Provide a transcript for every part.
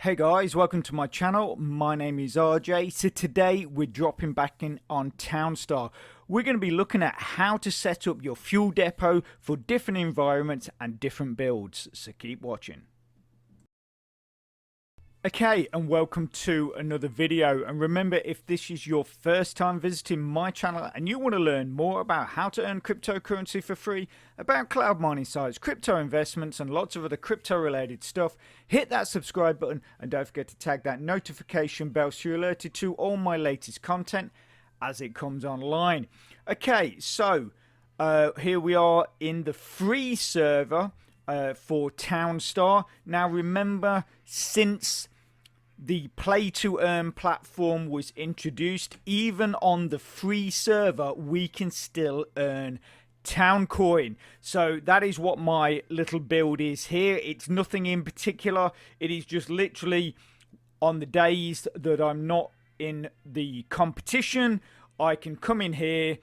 Hey guys, welcome to my channel. My name is RJ. So today we're dropping back in on Townstar. We're going to be looking at how to set up your fuel depot for different environments and different builds. So keep watching. Okay, and welcome to another video. And remember, if this is your first time visiting my channel and you want to learn more about how to earn cryptocurrency for free, about cloud mining sites, crypto investments, and lots of other crypto related stuff, hit that subscribe button and don't forget to tag that notification bell so you're alerted to all my latest content as it comes online. Okay, so here we are in the free server for Townstar. Now remember, since the play to earn platform was introduced, even on the free server we can still earn town coin. So that is what my little build is here. It's nothing in particular. It is just literally on the days that I'm not in the competition, I can come in here,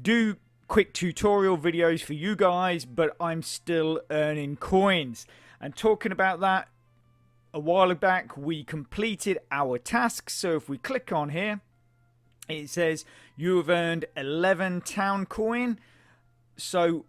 do quick tutorial videos for you guys, but I'm still earning coins. And talking about that, a while back we completed our tasks. So if we click on here, it says you have earned 11 town coin. So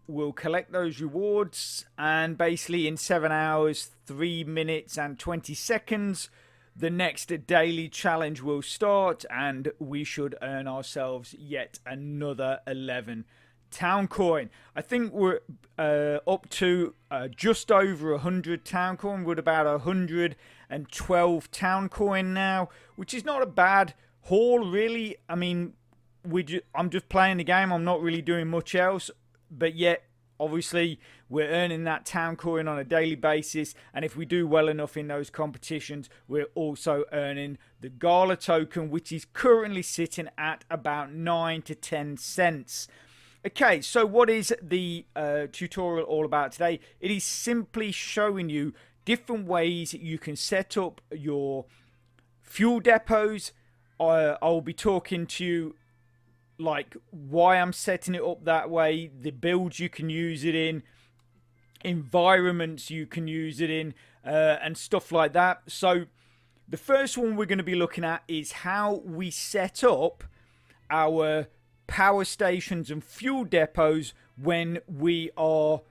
we'll collect those rewards, and basically in 7 hours 3 minutes and 20 seconds the next daily challenge will start, and we should earn ourselves yet another 11 town coin. I think we're up to just over 100 town coin, with about 112 town coin now, which is not a bad haul really. I mean, I'm just playing the game, I'm not really doing much else, but yet obviously we're earning that town coin on a daily basis, and if we do well enough in those competitions, we're also earning the Gala token, which is currently sitting at about 9 to 10 cents. Okay, so what is the tutorial all about today? It is simply showing you different ways you can set up your fuel depots. I'll be talking to you like why I'm setting it up that way, the builds you can use it in, environments you can use it in, and stuff like that. So the first one we're going to be looking at is how we set up our power stations and fuel depots when we are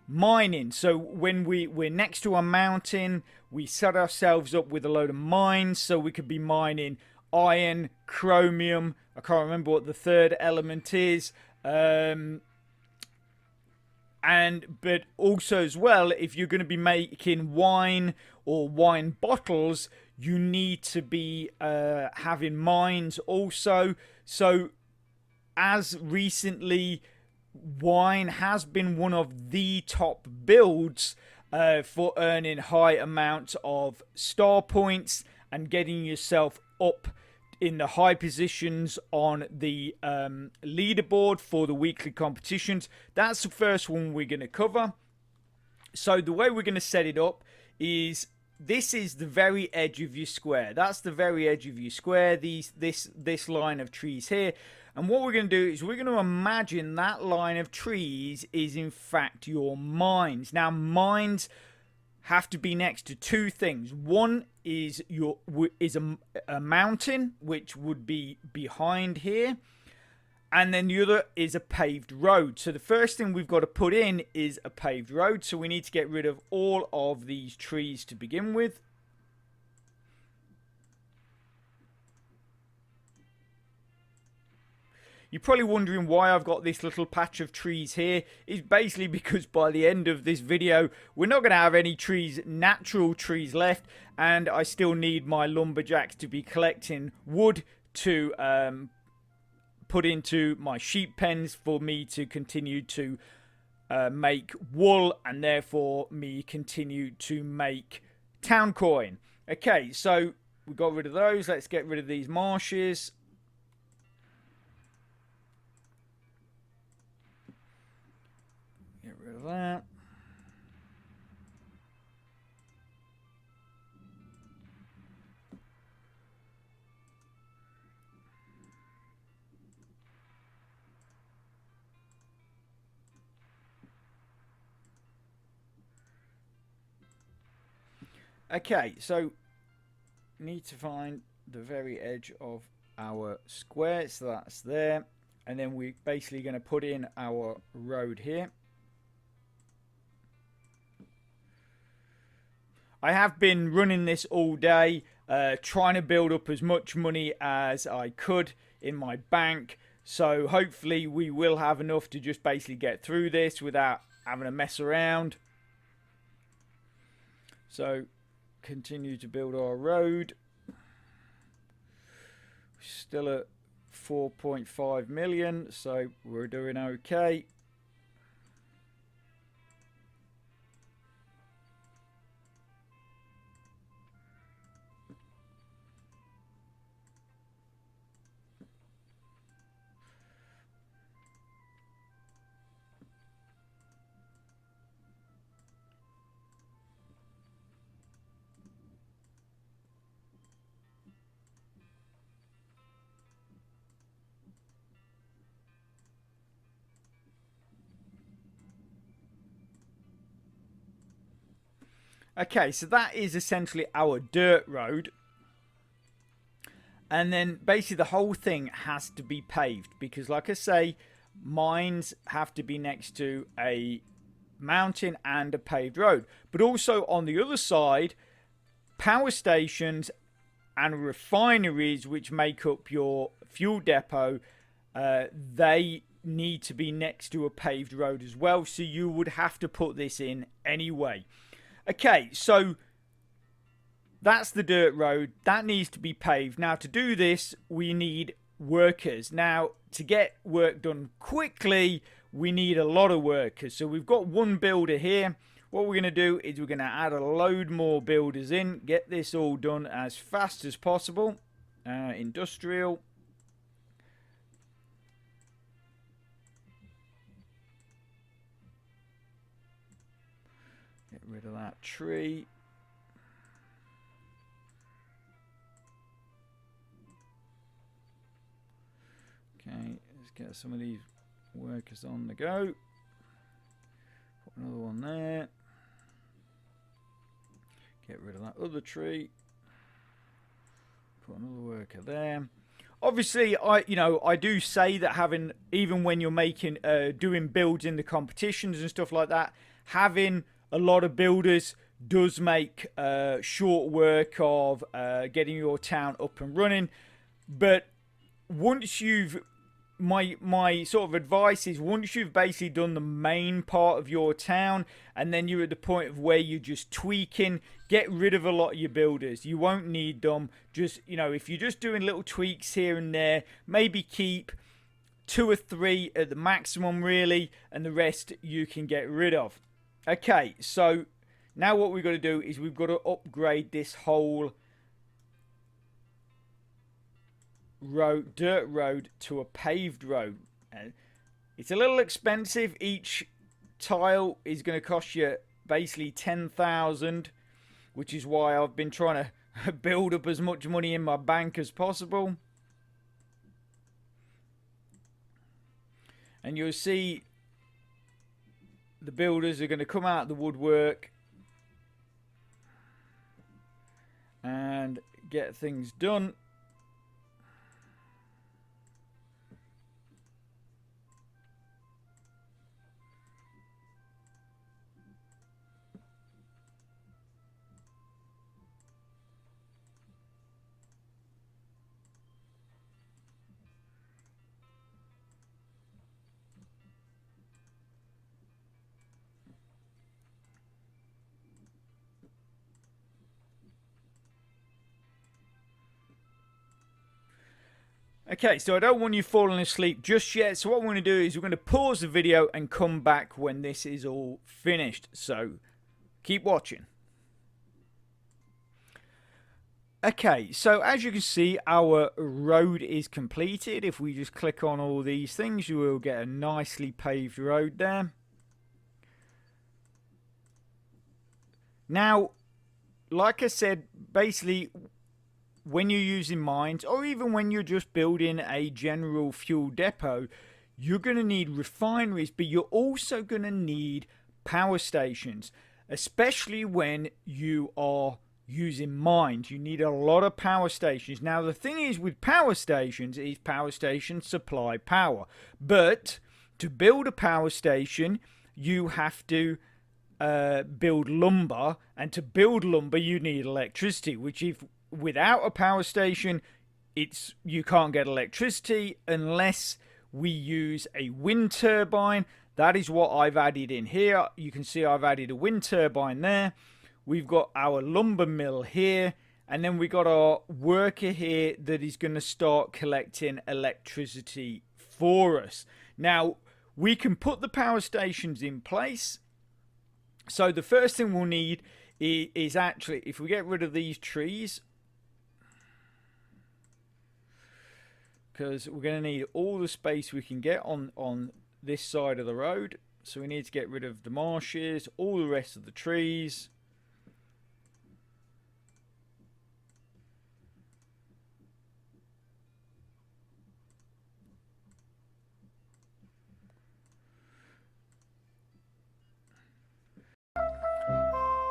mining. So when we're next to a mountain, we set ourselves up with a load of mines, so we could be mining iron, chromium, I can't remember what the third element is, but also as well, if you're going to be making wine or wine bottles, you need to be having mines also. So as recently, wine has been one of the top builds for earning high amounts of star points and getting yourself up in the high positions on the leaderboard for the weekly competitions. That's the first one we're going to cover. So the way we're going to set it up is, this is the very edge of your square. That's the very edge of your square, this line of trees here. And what we're going to do is we're going to imagine that line of trees is in fact your mines. Now mines have to be next to two things. One is a mountain, which would be behind here, and then the other is a paved road. So the first thing we've got to put in is a paved road, so we need to get rid of all of these trees to begin with. You're probably wondering why I've got this little patch of trees here. It's basically because by the end of this video, we're not going to have any trees, natural trees left, and I still need my lumberjacks to be collecting wood to put into my sheep pens for me to continue to make wool, and therefore me continue to make town coin. Okay, so we got rid of those. Let's get rid of these marshes. Get rid of that. Okay, so need to find the very edge of our square, so that's there, and then we're basically going to put in our road here. I have been running this all day, trying to build up as much money as I could in my bank, so hopefully we will have enough to just basically get through this without having to mess around. So continue to build our road. Still at 4.5 million, so we're doing okay. Okay, so that is essentially our dirt road. And then basically the whole thing has to be paved because, like I say, mines have to be next to a mountain and a paved road. But also on the other side, power stations and refineries, which make up your fuel depot, they need to be next to a paved road as well. So you would have to put this in anyway. Okay, so that's the dirt road. That needs to be paved. Now, to do this, we need workers. Now, to get work done quickly, we need a lot of workers. So we've got one builder here. What we're going to do is we're going to add a load more builders in. Get this all done as fast as possible. Industrial. Get rid of that tree. Okay, let's get some of these workers on the go. Put another one there. Get rid of that other tree. Put another worker there. Obviously, I do say that having, even when you're making doing builds in the competitions and stuff like that, having a lot of builders does make short work of getting your town up and running. But once you've my sort of advice is, once you've basically done the main part of your town and then you're at the point of where you're just tweaking, get rid of a lot of your builders. You won't need them. Just, if you're just doing little tweaks here and there, maybe keep 2 or 3 at the maximum really, and the rest you can get rid of. Okay, so now what we've got to do is we've got to upgrade this whole dirt road to a paved road. It's a little expensive. Each tile is going to cost you basically 10,000, which is why I've been trying to build up as much money in my bank as possible. And you'll see the builders are going to come out of the woodwork and get things done. Okay, so I don't want you falling asleep just yet. So what we're going to do is we're going to pause the video and come back when this is all finished. So keep watching. Okay, so as you can see, our road is completed. If we just click on all these things, you will get a nicely paved road there. Now, like I said, basically, when you're using mines, or even when you're just building a general fuel depot, you're going to need refineries, but you're also going to need power stations, especially when you are using mines. You need a lot of power stations. Now the thing is with power stations is power stations supply power, but to build a power station you have to build lumber, and to build lumber you need electricity, which if without a power station you can't get electricity unless we use a wind turbine. That is what I've added in here. You can see I've added a wind turbine there. We've got our lumber mill here, and then we got our worker here that is going to start collecting electricity for us. Now we can put the power stations in place. So the first thing we'll need is actually, if we get rid of these trees, because we're going to need all the space we can get on this side of the road. So we need to get rid of the marshes, all the rest of the trees.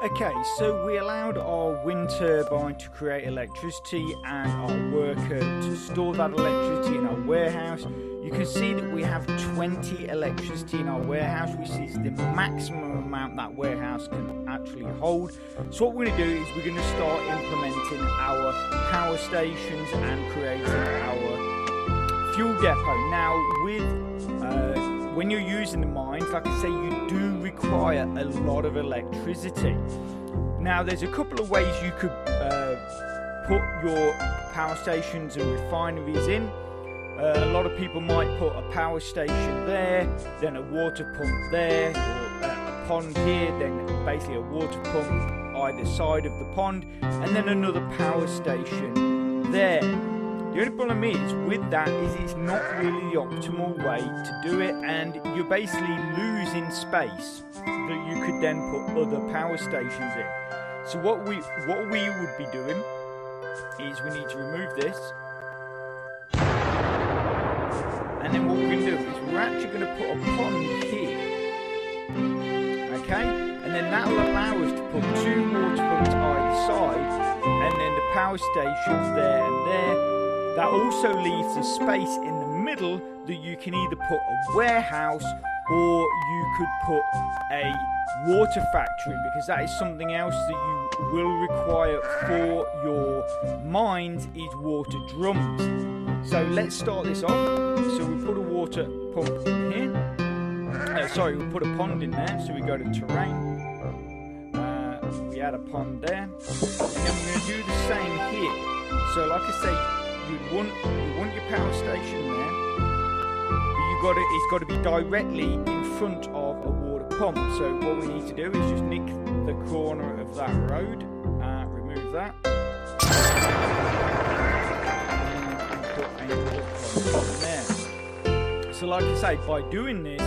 Okay, so we allowed our wind turbine to create electricity and our worker to store that electricity in our warehouse. You can see that we have 20 electricity in our warehouse, which is the maximum amount that warehouse can actually hold. So what we're going to do is we're going to start implementing our power stations and creating our fuel depot. Now when you're using the mines, like I say, you do require a lot of electricity. Now there's a couple of ways you could put your power stations and refineries in. A lot of people might put a power station there, then a water pump there, or a pond here, then basically a water pump either side of the pond, and then another power station there. The only problem is with that is it's not really the optimal way to do it, and you're basically losing space that you could then put other power stations in. So what we would be doing is we need to remove this, and then what we're going to do is we're actually going to put a pond here, okay, and then that will allow us to put 2 water pumps either side, and then the power stations there and there. That also leaves a space in the middle that you can either put a warehouse or you could put a water factory, because that is something else that you will require for your mines is water drums. So let's start this off. So we put a water pump in here. We'll put a pond in there. So we go to terrain. We add a pond there. And then we're going to do the same here. So like I say, you want your power station there, but it's got to be directly in front of a water pump. So what we need to do is just nick the corner of that road, remove that, and put a water pump in there. So like I say, by doing this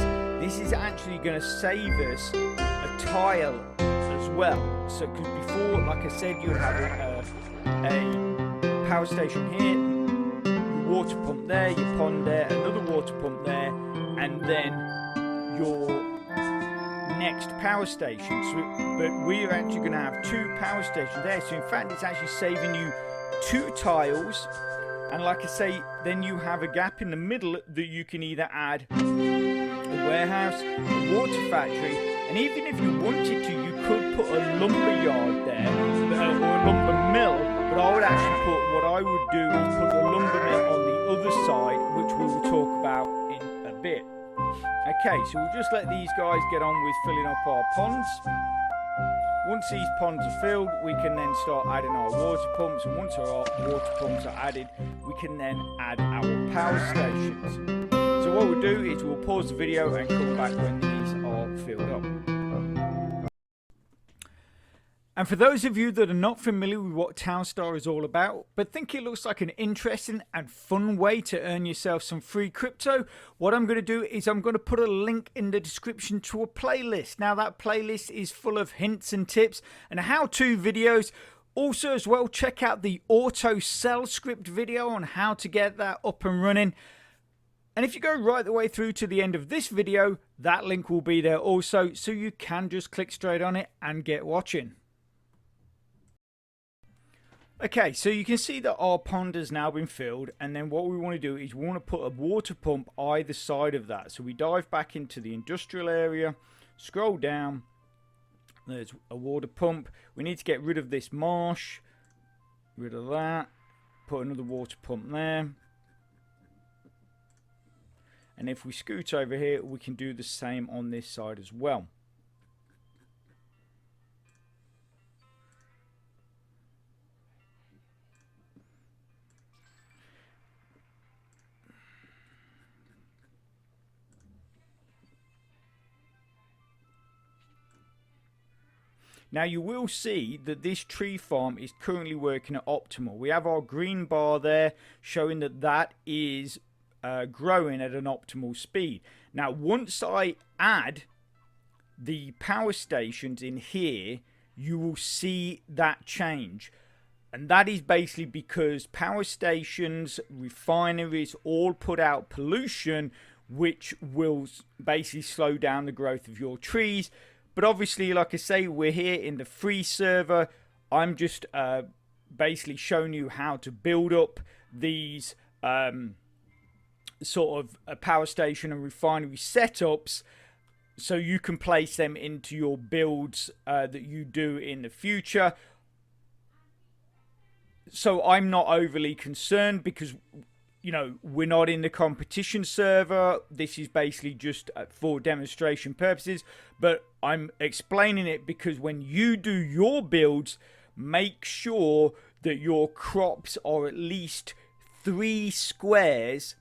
is actually going to save us a tile as well. So because before, like I said, you'd have a power station here, your water pump there, your pond there, another water pump there, and then your next power station. But we're actually going to have 2 power stations there. So in fact, it's actually saving you 2 tiles. And like I say, then you have a gap in the middle that you can either add a warehouse, a water factory, and even if you wanted to, you could put a lumber yard there, or a lumber mill. But I would actually what I would do is put the lumber mill on the other side, which we will talk about in a bit. Okay, so we'll just let these guys get on with filling up our ponds. Once these ponds are filled, we can then start adding our water pumps, and once our water pumps are added, we can then add our power stations. So what we'll do is we'll pause the video and come back when these are filled up. And for those of you that are not familiar with what Townstar is all about, but think it looks like an interesting and fun way to earn yourself some free crypto, what I'm going to do is I'm going to put a link in the description to a playlist. Now that playlist is full of hints and tips and how-to videos. Also as well, check out the auto sell script video on how to get that up and running. And if you go right the way through to the end of this video, that link will be there also, so you can just click straight on it and get watching. Okay, so you can see that our pond has now been filled, and then what we want to do is we want to put a water pump either side of that. So we dive back into the industrial area, scroll down, there's a water pump. We need to get rid of this marsh, rid of that, put another water pump there. And if we scoot over here, we can do the same on this side as well. Now you will see that this tree farm is currently working at optimal. We have our green bar there showing that that is growing at an optimal speed. Now once I add the power stations in here, you will see that change. And that is basically because power stations, refineries all put out pollution, which will basically slow down the growth of your trees. But obviously, like I say, we're here in the free server. I'm just basically showing you how to build up these sort of power station and refinery setups so you can place them into your builds that you do in the future. So I'm not overly concerned because, you know, we're not in the competition server. This is basically just for demonstration purposes. But I'm explaining it because when you do your builds, make sure that your crops are at least 3 squares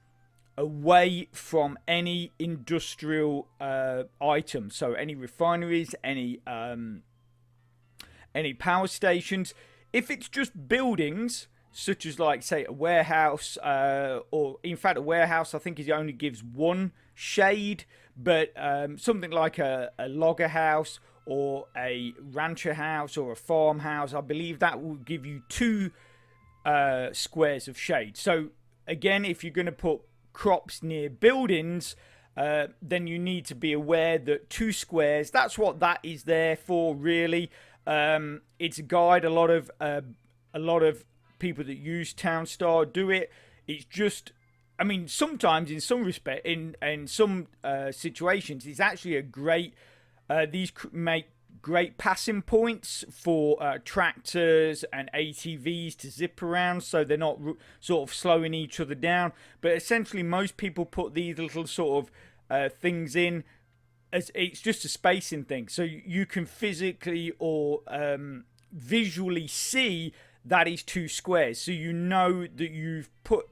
away from any industrial items. So any refineries, any power stations. If it's just buildings, such as like say a warehouse, or in fact a warehouse I think it only gives 1 shade, but something like a logger house or a rancher house or a farmhouse, I believe that will give you 2 squares of shade. So again, if you're going to put crops near buildings, then you need to be aware that 2 squares, that's what that is there for really. It's a guide. A lot of people that use Townstar do it. It's just, I mean, sometimes in some respect, in some situations, it's actually a great, these make great passing points for tractors and ATVs to zip around, so they're not sort of slowing each other down. But essentially most people put these little sort of things in as it's just a spacing thing, so you can physically or visually see that is 2 squares, so you know that you've put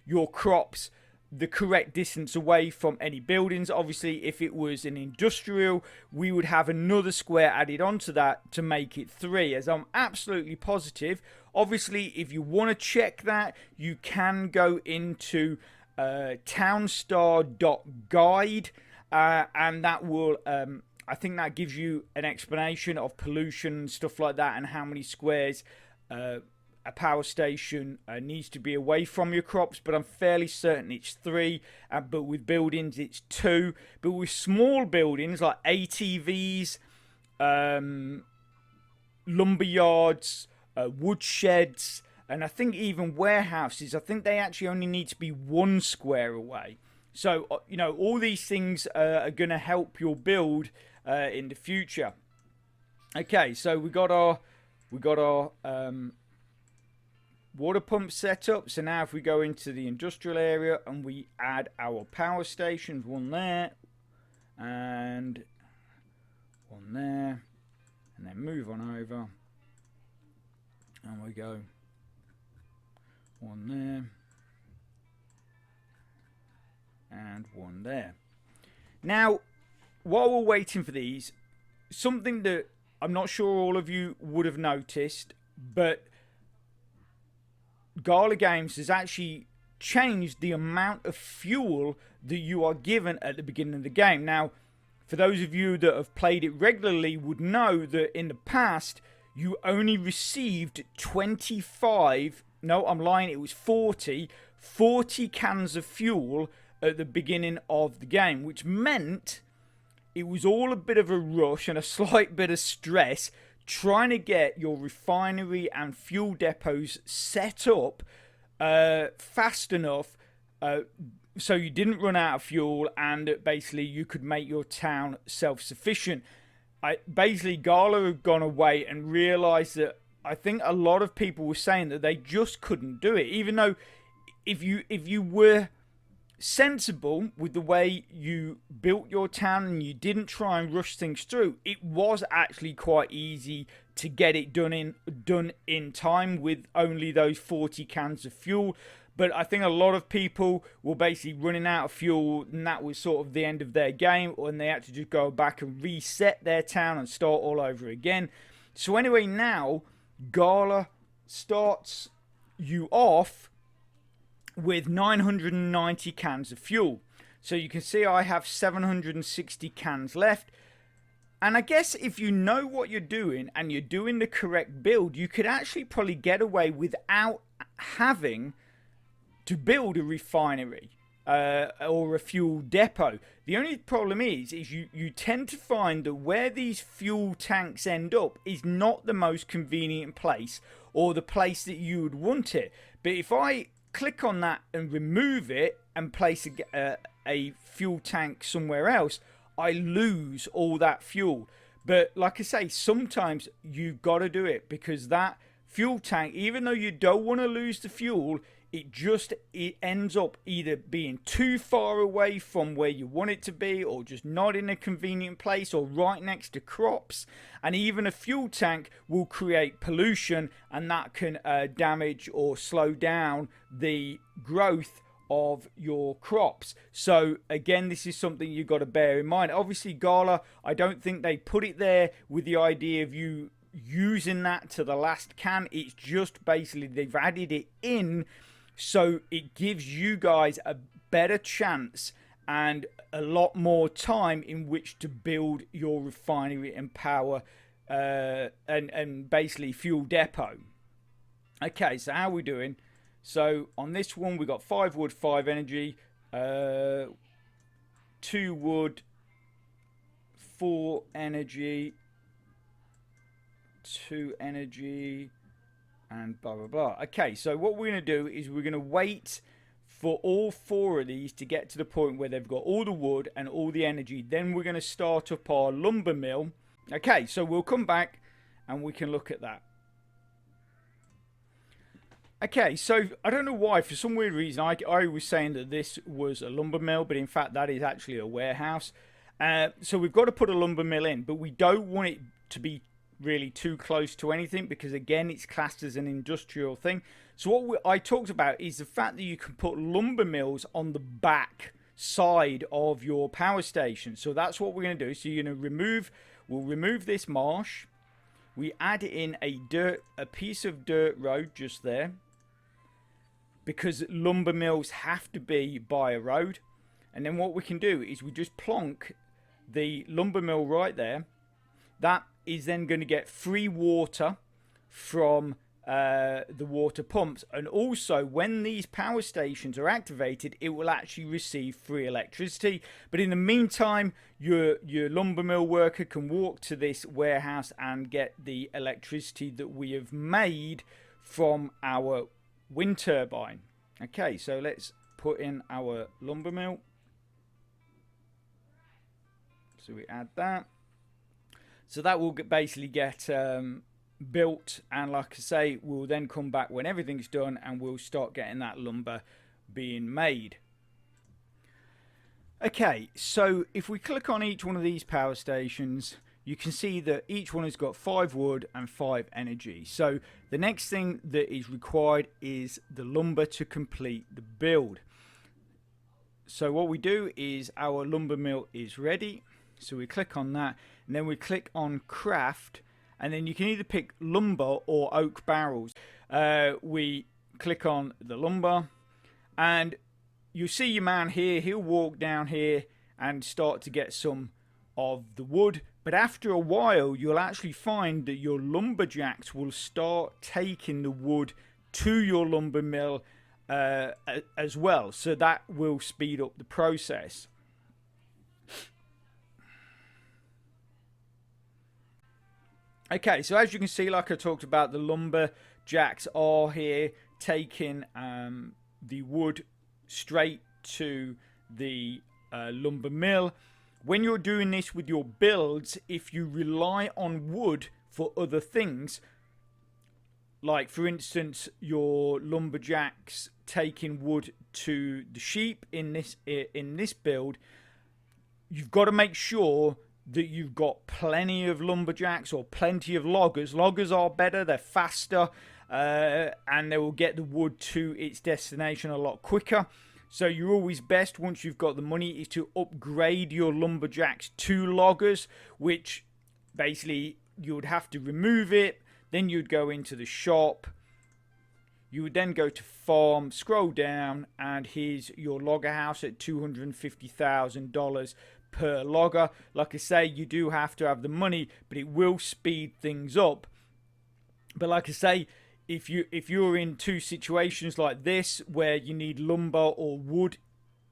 your crops the correct distance away from any buildings. Obviously, if it was an industrial, we would have another square added onto that to make it 3, as I'm absolutely positive. Obviously, if you want to check that, you can go into townstar.guide, and that will I think that gives you an explanation of pollution and stuff like that, and how many squares a power station needs to be away from your crops. But I'm fairly certain it's 3, but with buildings it's 2. But with small buildings like ATVs, lumber yards, wood sheds, and I think even warehouses, I think they actually only need to be 1 square away. So you know, all these things are going to help your build in the future. Okay, so we got our water pump set up. So now if we go into the industrial area and we add our power stations, 1 there and 1 there, and then move on over, and we go 1 there and 1 there. Now while we're waiting for these, something that I'm not sure all of you would have noticed, but Gala Games has actually changed the amount of fuel that you are given at the beginning of the game. Now, for those of you that have played it regularly would know that in the past, you only received 25, no, I'm lying, it was 40 cans of fuel at the beginning of the game, which meant it was all a bit of a rush and a slight bit of stress trying to get your refinery and fuel depots set up fast enough so you didn't run out of fuel, and basically you could make your town self-sufficient. Basically Gala had gone away and realized that I think a lot of people were saying that they just couldn't do it, even though if you were sensible with the way you built your town and you didn't try and rush things through, it was actually quite easy to get it done in time with only those 40 cans of fuel. But I think a lot of people were basically running out of fuel, and that was sort of the end of their game, and they had to just go back and reset their town and start all over again. So anyway, now Gala starts you off with 990 cans of fuel. So you can see I have 760 cans left. And I guess if you know what you're doing and you're doing the correct build, you could actually probably get away without having to build a refinery or a fuel depot. The only problem is you tend to find that where these fuel tanks end up is not the most convenient place or the place that you would want it. But if I click on that and remove it and place a fuel tank somewhere else, I lose all that fuel. But like I say, sometimes you've got to do it, because that fuel tank, even though you don't want to lose the fuel, it ends up either being too far away from where you want it to be, or just not in a convenient place, or right next to crops. And even a fuel tank will create pollution, and that can damage or slow down the growth of your crops. So again, this is something you've got to bear in mind. Obviously Gala, I don't think they put it there with the idea of you using that to the last can. It's just basically they've added it in so it gives you guys a better chance and a lot more time in which to build your refinery and power and basically fuel depot. Okay, so how are we doing? So on this one we got 5 wood, 5 energy, 2 wood, 4 energy, 2 energy, and blah blah blah. Okay, so what we're going to do is we're going to wait for all 4 of these to get to the point where they've got all the wood and all the energy. Then we're going to start up our lumber mill. Okay, so we'll come back and we can look at that. Okay, so I don't know why, for some weird reason, I was saying that this was a lumber mill, but in fact that is actually a warehouse. So we've got to put a lumber mill in, but we don't want it to be really too close to anything, because again, it's classed as an industrial thing. So what I talked about is the fact that you can put lumber mills on the back side of your power station. So that's what we're going to do. So you're going to we'll remove this marsh. We add in a piece of dirt road just there, because lumber mills have to be by a road. And then what we can do is we just plonk the lumber mill right there. That is then going to get free water from the water pumps, and also when these power stations are activated, it will actually receive free electricity. But in the meantime, your lumber mill worker can walk to this warehouse and get the electricity that we have made from our wind turbine. Okay, so let's put in our lumber mill. So we add that. So that will basically get built, and like I say, we'll then come back when everything's done and we'll start getting that lumber being made. Okay, so if we click on each one of these power stations, you can see that each one has got 5 wood and 5 energy. So the next thing that is required is the lumber to complete the build. So what we do is our lumber mill is ready. So we click on that, and then we click on craft, and then you can either pick lumber or oak barrels. We click on the lumber, and you see your man here. He'll walk down here and start to get some of the wood. But after a while, you'll actually find that your lumberjacks will start taking the wood to your lumber mill as well. So that will speed up the process. Okay, so as you can see, like I talked about, the lumberjacks are here taking the wood straight to the lumber mill. When you're doing this with your builds, if you rely on wood for other things, like for instance your lumberjacks taking wood to the sheep in this build, you've got to make sure that you've got plenty of lumberjacks or plenty of loggers. Loggers are better, they're faster, and they will get the wood to its destination a lot quicker. So you're always best, once you've got the money, is to upgrade your lumberjacks to loggers, which basically you would have to remove it. Then you'd go into the shop. You would then go to farm, scroll down, and here's your logger house at $250,000 per logger. Like I say, you do have to have the money, but it will speed things up. But like I say, if you're in two situations like this where you need lumber or wood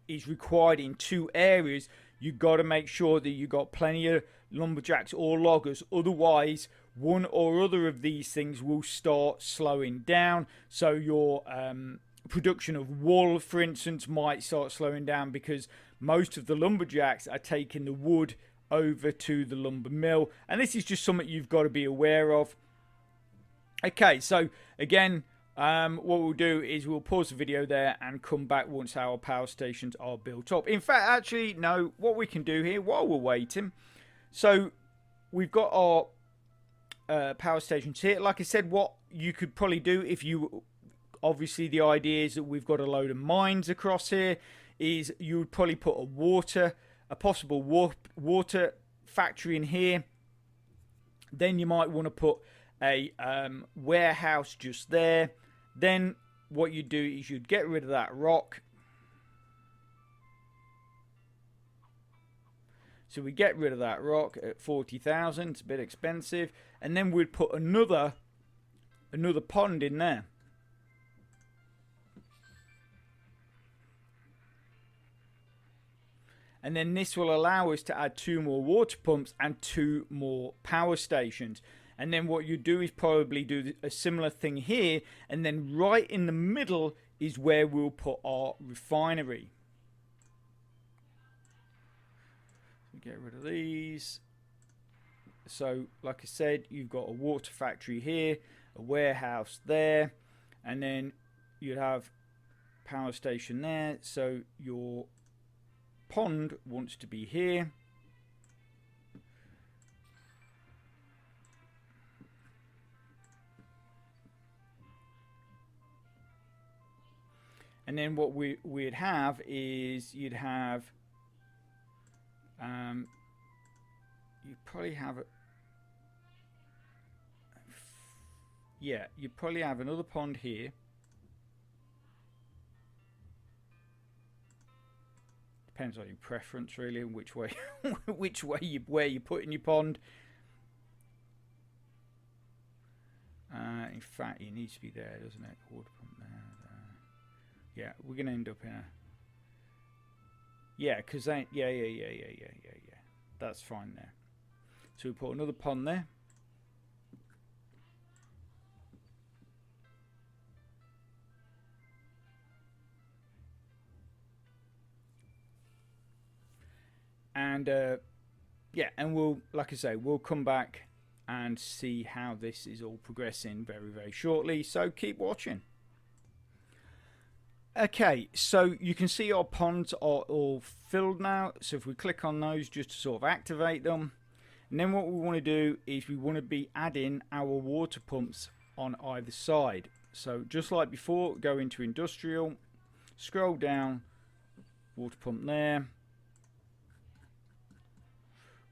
is required in two areas, you got to make sure that you got plenty of lumberjacks or loggers. Otherwise, one or other of these things will start slowing down. So your production of wool, for instance, might start slowing down because most of the lumberjacks are taking the wood over to the lumber mill. And this is just something you've got to be aware of. Okay, so again, what we'll do is we'll pause the video there and come back once our power stations are built up. In fact, actually, no, what we can do here while we're waiting, so we've got our power stations here. Like I said, what you could probably do, if you, obviously the idea is that we've got a load of mines across here, is you would probably put a possible water factory in here. Then you might want to put a warehouse just there. Then what you do is you'd get rid of that rock. So we get rid of that rock at 40,000. It's a bit expensive, and then we'd put another pond in there. And then this will allow us to add 2 more water pumps and 2 more power stations. And then what you do is probably do a similar thing here. And then right in the middle is where we'll put our refinery. Get rid of these. So like I said, you've got a water factory here, a warehouse there, and then you'd have power station there. So your pond wants to be here. And then what we'd have is you'd have you probably have you'd probably have another pond here. Depends on your preference really, and which way where you put in your pond. In fact, it needs to be there, doesn't it? Water pump there. Yeah, we're gonna end up in a because they yeah. That's fine there. So we put another pond there. And and we'll, like I say, we'll come back and see how this is all progressing very, very shortly. So keep watching. Okay, so you can see our ponds are all filled now. So if we click on those just to sort of activate them, and then what we want to do is we want to be adding our water pumps on either side. So just like before, go into industrial, scroll down, water pump there,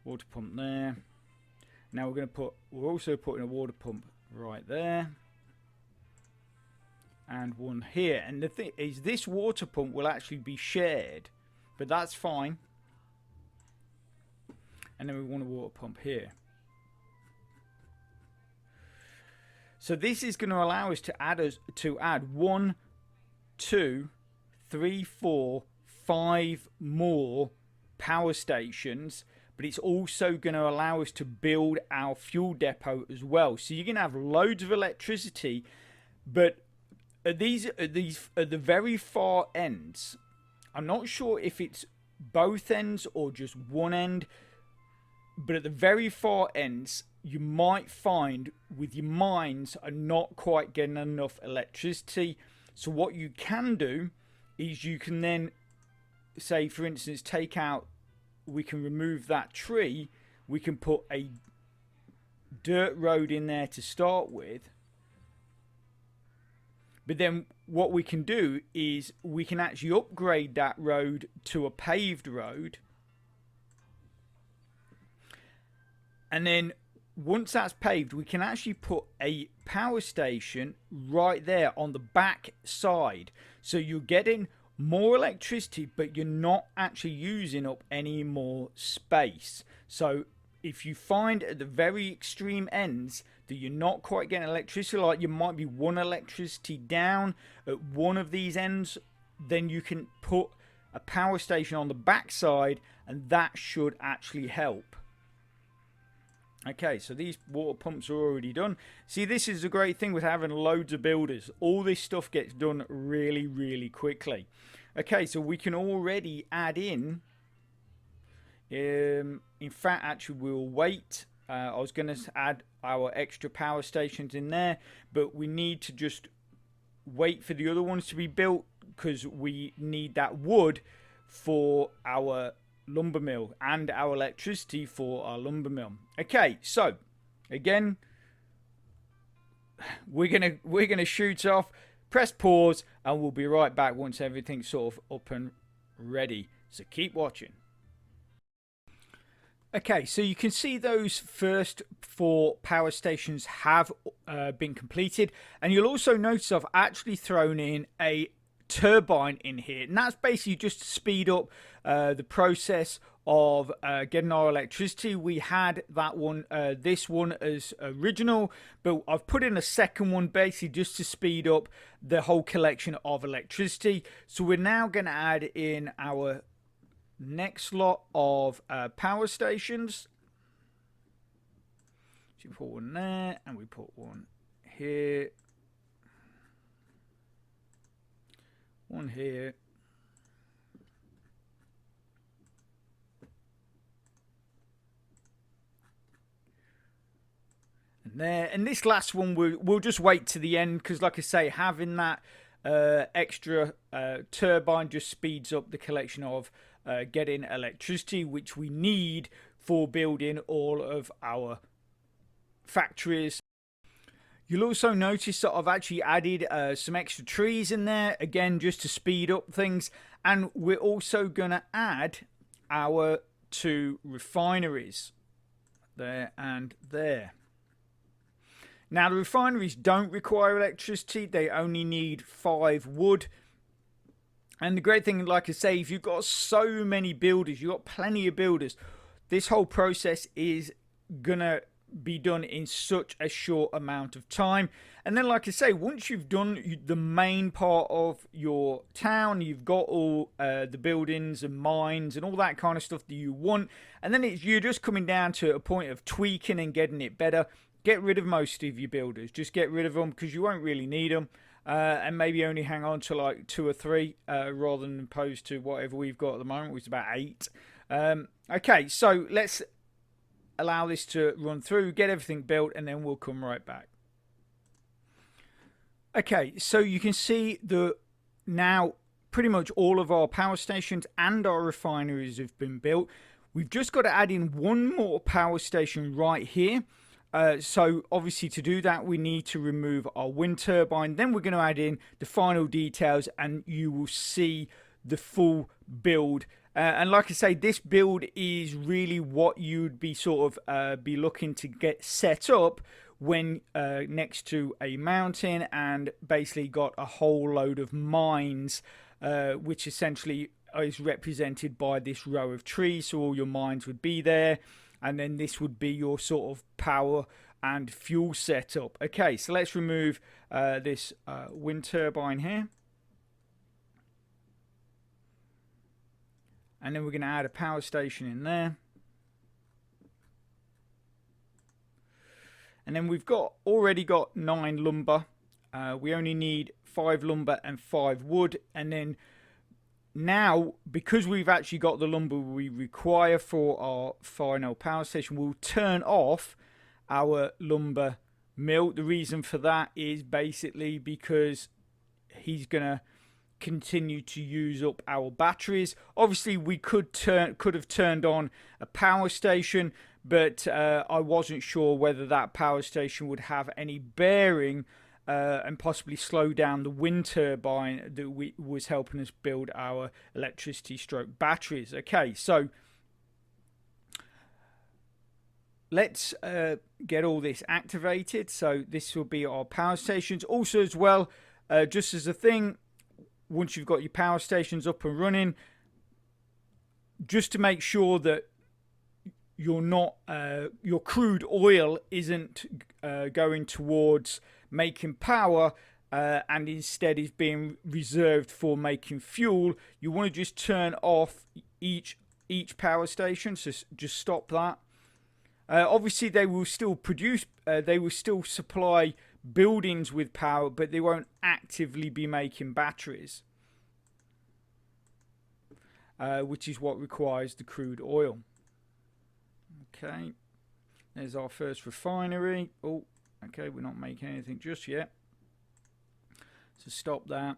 water pump there. Now we're also putting a water pump right there. And one here. And the thing is, this water pump will actually be shared, but that's fine. And then we want a water pump here. So this is going to allow us to add 1, 2, 3, 4, 5 more power stations. but it's also going to allow us to build our fuel depot as well. So you're going to have loads of electricity, but at the very far ends, I'm not sure if it's both ends or just one end, but at the very far ends, you might find with your mines are not quite getting enough electricity. So what you can do is you can then say, for instance, we can remove that tree, we can put a dirt road in there to start with, but then what we can do is we can actually upgrade that road to a paved road, and then once that's paved, we can actually put a power station right there on the back side. So you're getting more electricity, but you're not actually using up any more space. So if you find at the very extreme ends that you're not quite getting electricity, like you might be one electricity down at one of these ends, then you can put a power station on the back side, and that should actually help. Okay, so these water pumps are already done. See, this is a great thing with having loads of builders. All this stuff gets done really, really quickly. Okay, so we can already add in. In fact, actually, we'll wait. I was going to add our extra power stations in there, but we need to just wait for the other ones to be built because we need that wood for our lumber mill and our electricity for our lumber mill. Okay, so again, we're gonna shoot off, press pause, and we'll be right back once everything's sort of up and ready. So keep watching. Okay, so you can see those first 4 power stations have been completed, and you'll also notice I've actually thrown in a turbine in here, and that's basically just to speed up the process of getting our electricity. We had that one, this one as original, but I've put in a second one basically just to speed up the whole collection of electricity. So we're now going to add in our next lot of power stations. So we put one there, and we put one here, one here, and there. And this last one we'll just wait to the end, because like I say, having that extra turbine just speeds up the collection of getting electricity, which we need for building all of our factories. You'll also notice that I've actually added some extra trees in there, again, just to speed up things. And we're also going to add our 2 refineries, there and there. Now, the refineries don't require electricity. They only need 5 wood. And the great thing, like I say, if you've got so many builders, you've got plenty of builders, this whole process is going to be done in such a short amount of time. And then, like I say, once you've done the main part of your town, you've got all the buildings and mines and all that kind of stuff that you want, and then you're just coming down to a point of tweaking and getting it better. Get rid of most of your builders. Just get rid of them, because you won't really need them, and maybe only hang on to like 2 or 3 rather than opposed to whatever we've got at the moment, which is about 8. Okay, so let's allow this to run through, get everything built, and then we'll come right back. Okay, so you can see that now pretty much all of our power stations and our refineries have been built. We've just got to add in one more power station right here. So obviously to do that we need to remove our wind turbine. Then we're going to add in the final details, and you will see the full build. And like I say, this build is really what you'd be sort of be looking to get set up when next to a mountain, and basically got a whole load of mines, which essentially is represented by this row of trees. So all your mines would be there, and then this would be your sort of power and fuel setup. Okay, so let's remove this wind turbine here. And then we're going to add a power station in there. And then we've already got 9 lumber. We only need 5 lumber and 5 wood. And then now, because we've actually got the lumber we require for our final power station, we'll turn off our lumber mill. The reason for that is basically because he's going to continue to use up our batteries. Obviously, we could have turned on a power station, but I wasn't sure whether that power station would have any bearing and possibly slow down the wind turbine that was helping us build our electricity stroke batteries. Okay, so let's get all this activated. So this will be our power stations. Also as well, just as a thing, once you've got your power stations up and running, just to make sure that you're not your crude oil isn't going towards making power and instead is being reserved for making fuel, you want to just turn off each power station. So just stop that. Obviously they will still produce, they will still supply buildings with power, but they won't actively be making batteries, which is what requires the crude oil. Okay, there's our first refinery. Oh, okay, we're not making anything just yet, so stop that.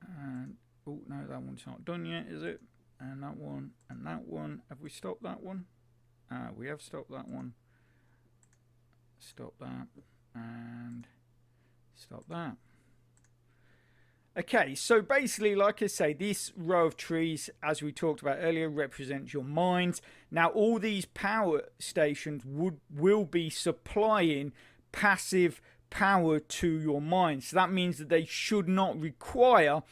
And oh no, that one's not done yet, is it? And that one, and that one. Have we stopped that one? We have stopped that one. Stop that and stop that. Okay, so basically, like I say, this row of trees, as we talked about earlier, represents your mines. Now, all these power stations will be supplying passive power to your mines. So that means that they should not require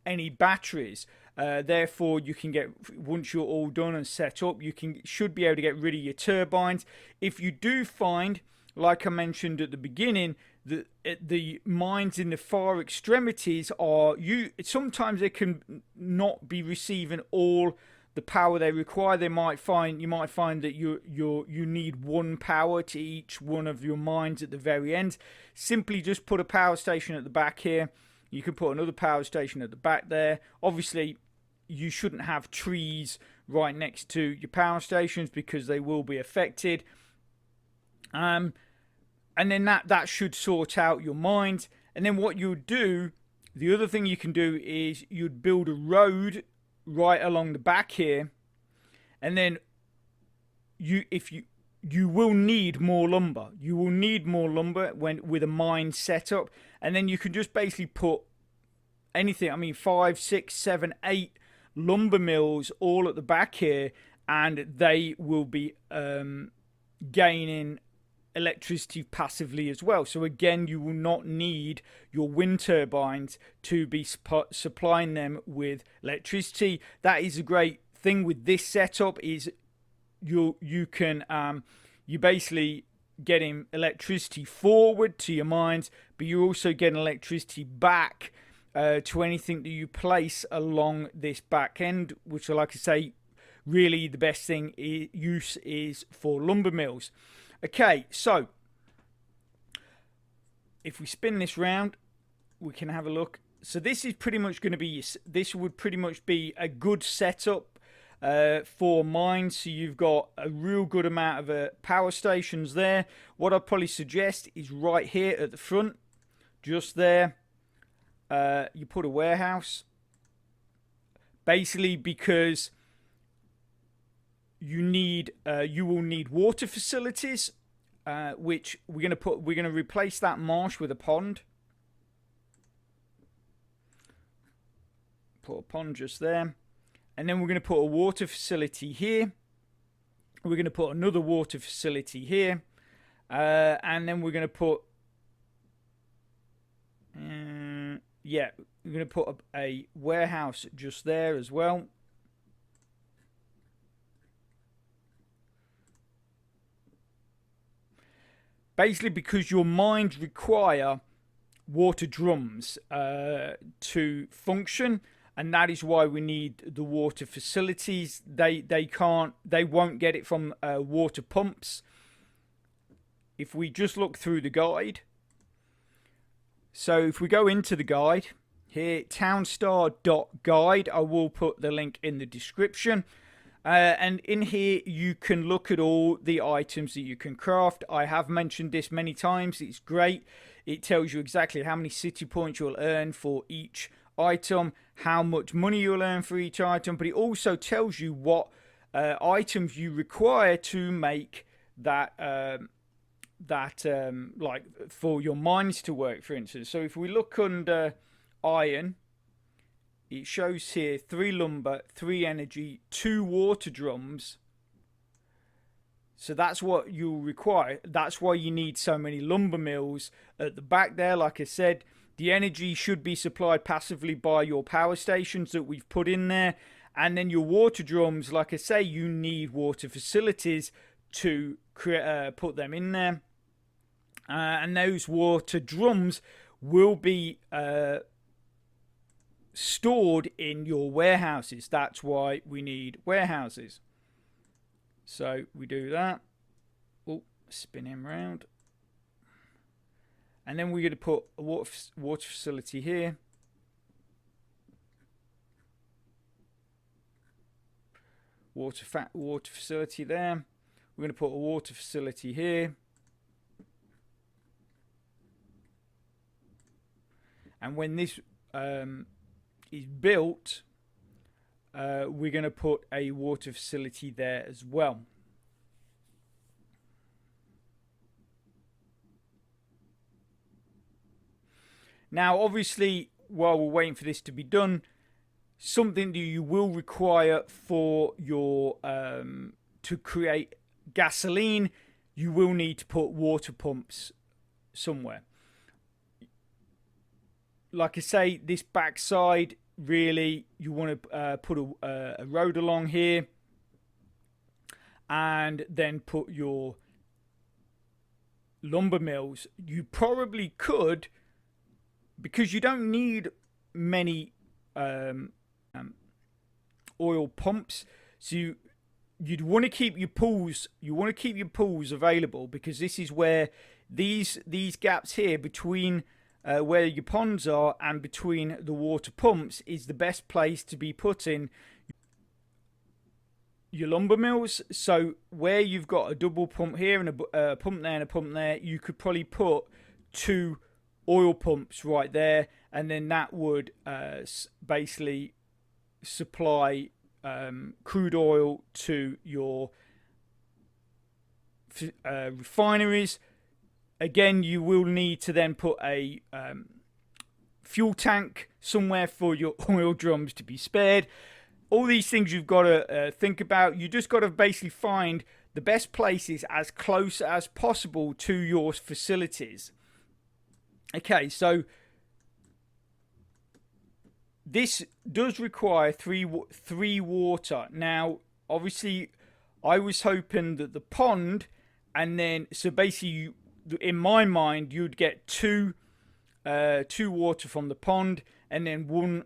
any batteries. Therefore, you can get, once you're all done and set up, should be able to get rid of your turbines. If you do find, like I mentioned at the beginning, the mines in the far extremities sometimes they can not be receiving all the power they require. You might find that you need one power to each one of your mines at the very end. Simply just put a power station at the back here. You can put another power station at the back there. Obviously, you shouldn't have trees right next to your power stations because they will be affected. And then that should sort out your mines. And then what you would do, the other thing you can do is you'd build a road right along the back here. And then you will need more lumber. You will need more lumber with a mine set up. And then you can just basically put anything, I mean 5, 6, 7, 8 lumber mills all at the back here, and they will be gaining electricity passively as well. So again, you will not need your wind turbines to be supplying them with electricity. That is a great thing with this setup, is you basically getting electricity forward to your mines, but you're also getting electricity back to anything that you place along this back end, which, like I say, really the best thing use is for lumber mills. Okay, so if we spin this round, we can have a look. So this is pretty much going to be, this would pretty much be a good setup for mines. So you've got a real good amount of power stations there. What I'd probably suggest is right here at the front, just there, you put a warehouse. Basically because you will need water facilities, which we're going to replace that marsh with a pond. Put a pond just there, and then we're going to put a water facility here. We're going to put another water facility here, and then we're going to put we're going to put a warehouse just there as well. Basically, because your mines require water drums to function, and that is why we need the water facilities. They won't get it from water pumps. if we just look through the guide, so if we go into the guide here, townstar.guide, I will put the link in the description. And in here you can look at all the items that you can craft. I have mentioned this many times. It's great. It tells you exactly how many city points you'll earn for each item, how much money you'll earn for each item, but it also tells you what items you require to make that like for your mines to work, for instance. So if we look under iron, it shows here 3 lumber, 3 energy, 2 water drums. So that's what you'll require. That's why you need so many lumber mills at the back there. Like I said, the energy should be supplied passively by your power stations that we've put in there. And then your water drums, like I say, you need water facilities to put them in there. And those water drums will be stored in your warehouses. That's why we need warehouses. So we do that. Oh, spin him round. And then we're going to put a water facility here. Water facility there. We're going to put a water facility here. And when this is built, we're going to put a water facility there as well. Now, obviously, while we're waiting for this to be done, something that you will require for your to create gasoline, you will need to put water pumps somewhere. Like I say, this backside, really, you want to put a road along here, and then put your lumber mills. You probably could, because you don't need many oil pumps, so you'd want to keep your pools. You want to keep your pools available, because this is where these gaps here between where your ponds are and between the water pumps is the best place to be putting your lumber mills. So where you've got a double pump here and a pump there and a pump there, you could probably put 2 oil pumps right there, and then that would basically supply crude oil to your refineries. Again, you will need to then put a fuel tank somewhere for your oil drums to be spared. All these things you've got to think about. You just got to basically find the best places as close as possible to your facilities. Okay, so this does require three water. Now, obviously, I was hoping that the pond, and then, so basically, in my mind, you'd get two water from the pond, and then 1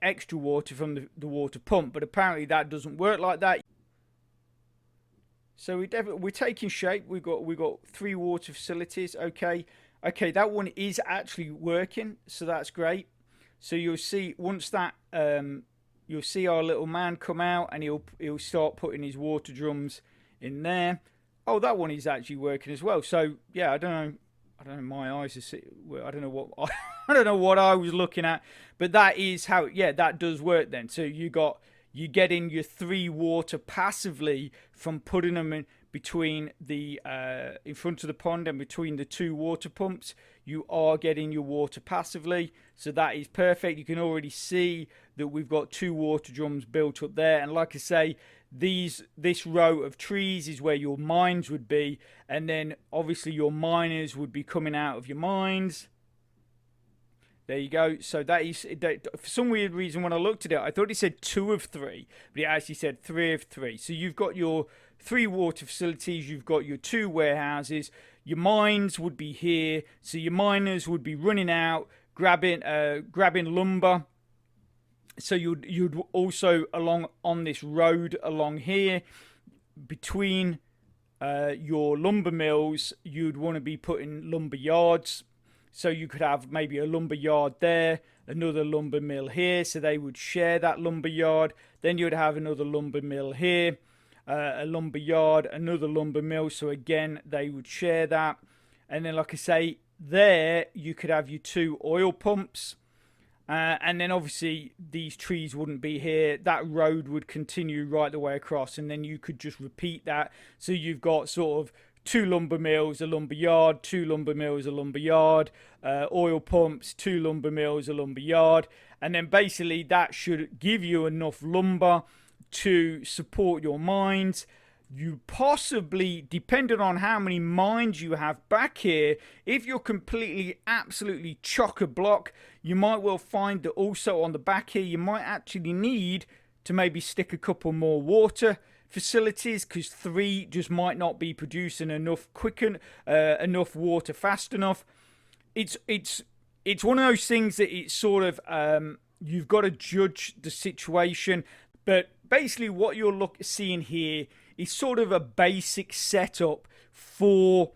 extra water from the water pump. But apparently, that doesn't work like that. So we're taking shape. We've got 3 water facilities. Okay, that one is actually working, so that's great. So you'll see once that you'll see our little man come out, and he'll start putting his water drums in there. Oh, that one is actually working as well. So yeah, I don't know. My eyes are. I don't know what I don't know what I was looking at, but that is how. Yeah, that does work then. So you're getting your 3 water passively from putting them in between the in front of the pond and between the 2 water pumps. You are getting your water passively, so that is perfect. You can already see that we've got 2 water drums built up there, and like I say, this row of trees is where your mines would be, and then obviously your miners would be coming out of your mines. There you go. So that is, for some weird reason, when I looked at it, I thought it said 2 of 3, but it actually said 3 of 3. So you've got your 3 water facilities, you've got your 2 warehouses, your mines would be here, so your miners would be running out, grabbing lumber. So you'd also along on this road along here between your lumber mills, you'd want to be putting lumber yards. So you could have maybe a lumber yard there, another lumber mill here, so they would share that lumber yard. Then you would have another lumber mill here, a lumber yard, another lumber mill, so again they would share that. And then, like I say, there you could have your 2 oil pumps, and then obviously these trees wouldn't be here. That road would continue right the way across, and then you could just repeat that. So you've got sort of 2 lumber mills, a lumber yard, 2 lumber mills, a lumber yard, oil pumps, 2 lumber mills, a lumber yard, and then basically that should give you enough lumber to support your mines. You possibly, depending on how many mines you have back here, if you're completely, absolutely chock-a-block, you might well find that also on the back here, you might actually need to maybe stick a couple more water facilities, because 3 just might not be producing enough enough water fast enough. It's one of those things that it's sort of you've got to judge the situation. But basically what you're seeing here is sort of a basic setup for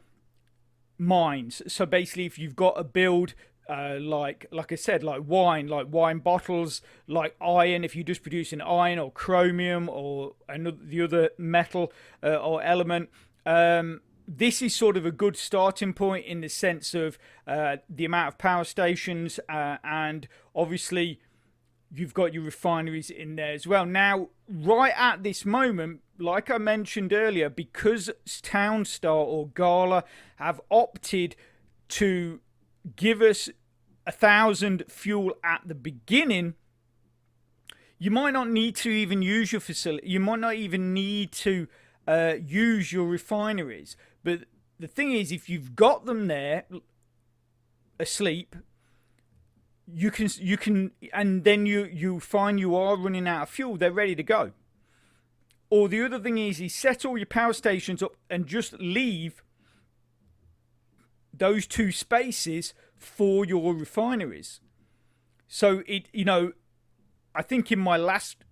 mines. So basically, if you've got a build like I said, like wine bottles, like iron, if you're just producing iron or chromium or the other metal or element, this is sort of a good starting point in the sense of the amount of power stations, and obviously you've got your refineries in there as well. Now, right at this moment, like I mentioned earlier, because Townstar or Gala have opted to give us 1,000 fuel at the beginning, you might not need to even use your facility. You might not even need to use your refineries. But the thing is, if you've got them there asleep, you can, and then you find you are running out of fuel, they're ready to go. Or the other thing is set all your power stations up and just leave those 2 spaces for your refineries. So I think in my last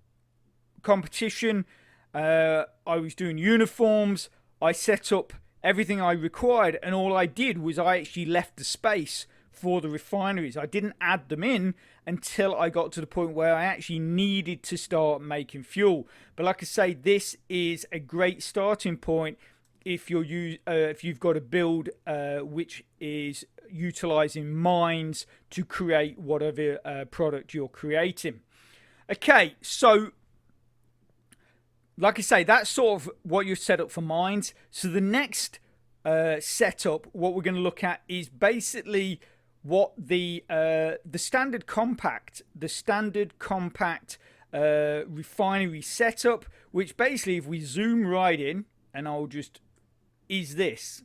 competition, I was doing uniforms. I set up everything I required, and all I did was I actually left the space for the refineries. I didn't add them in until I got to the point where I actually needed to start making fuel. But like I say, this is a great starting point if you've got a build which is utilizing mines to create whatever product you're creating. Okay, so like I say, that's sort of what you're set up for mines. So the next setup, what we're going to look at is basically what the standard compact refinery setup, which basically, if we zoom right in, and is this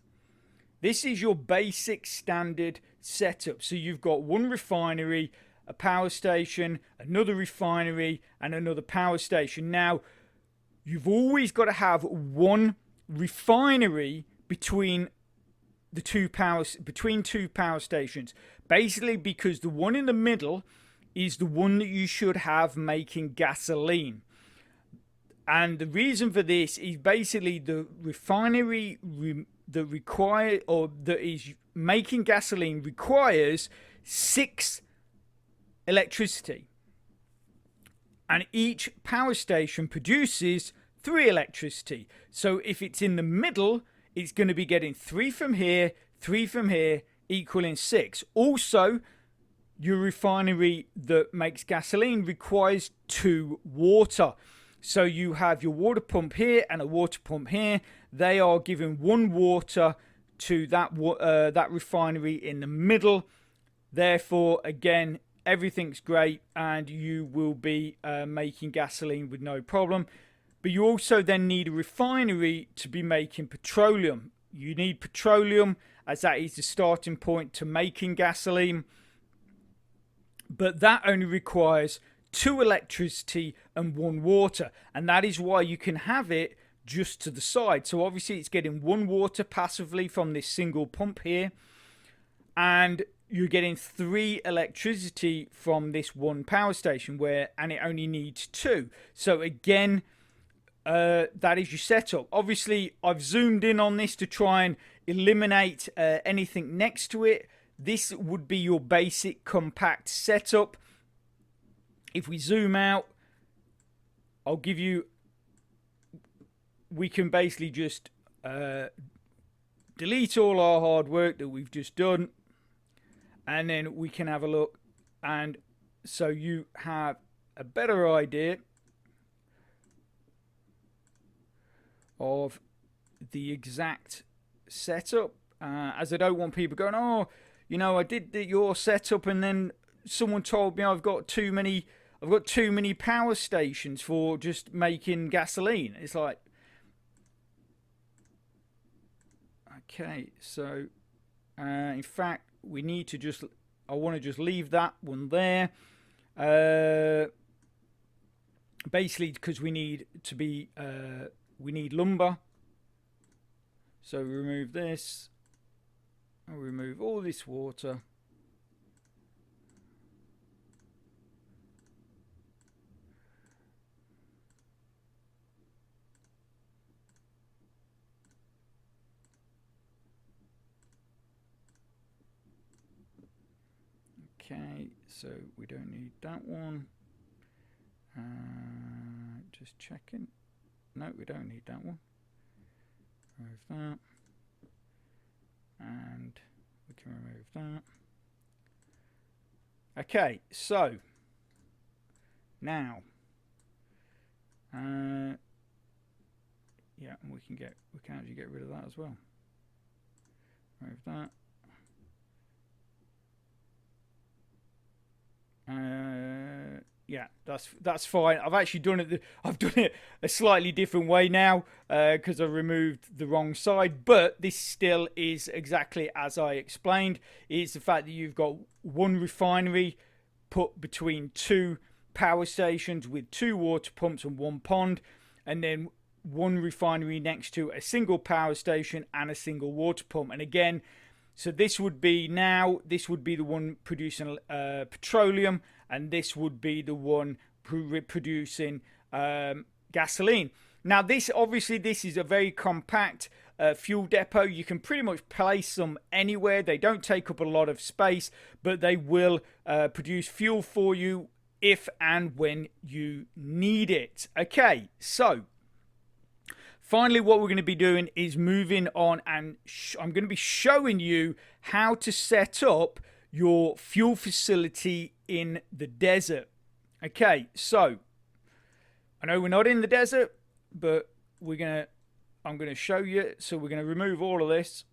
is your basic standard setup. So you've got one refinery, a power station, another refinery, and another power station. Now, you've always got to have one refinery between two power stations, basically because the one in the middle is the one that you should have making gasoline. And the reason for this is basically the refinery that is making gasoline requires 6 electricity, and each power station produces 3 electricity. So if it's in the middle, it's going to be getting 3 from here, 3 from here, equaling 6. Also, your refinery that makes gasoline requires 2 water. So you have your water pump here and a water pump here. They are giving 1 water to that refinery in the middle. Therefore, again, everything's great and you will be making gasoline with no problem. But you also then need a refinery to be making petroleum. You need petroleum as that is the starting point to making gasoline. But that only requires 2 electricity and 1 water. And that is why you can have it just to the side. So obviously it's getting 1 water passively from this single pump here. And you're getting 3 electricity from this one power station and it only needs 2. So again, that is your setup. Obviously, I've zoomed in on this to try and eliminate anything next to it. This would be your basic compact setup. If we zoom out, I'll give you, we can basically just delete all our hard work that we've just done, and then we can have a look, and so you have a better idea of the exact setup, as I don't want people going, oh, you know, I did your setup and then someone told me I've got too many power stations for just making gasoline. It's like, okay, so in fact we need to just, I want to just leave that one there, basically because we need to be we need lumber. So remove this, I'll remove all this water. Okay, so we don't need that one. Just checking. No, we don't need that one. Remove that. And we can remove that. Okay, so now yeah, and we can actually get rid of that as well. Remove that. Yeah, that's fine. I've actually done it. I've done it a slightly different way now because I removed the wrong side. But this still is exactly as I explained. It's the fact that you've got one refinery put between two power stations with two water pumps and one pond, and then one refinery next to a single power station and a single water pump. And again, so this would be the one producing petroleum, and this would be the one producing gasoline. Now, this is a very compact fuel depot. You can pretty much place them anywhere. They don't take up a lot of space, but they will produce fuel for you if and when you need it. Okay, so finally, what we're going to be doing is moving on, and I'm going to be showing you how to set up your fuel facility in the desert. Okay, so I know we're not in the desert, but I'm going to show you. So we're going to remove all of this.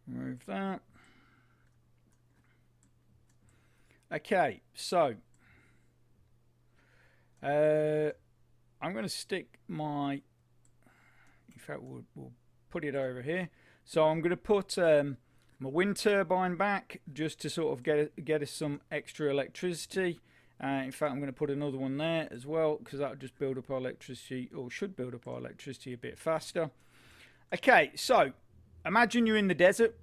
Remove that. Okay, so I'm going to stick my, in fact we'll put it over here. So I'm going to put my wind turbine back just to sort of get us some extra electricity. In fact, I'm going to put another one there as well because that'll just build up our electricity, or should build up our electricity a bit faster. Okay, so imagine you're in the desert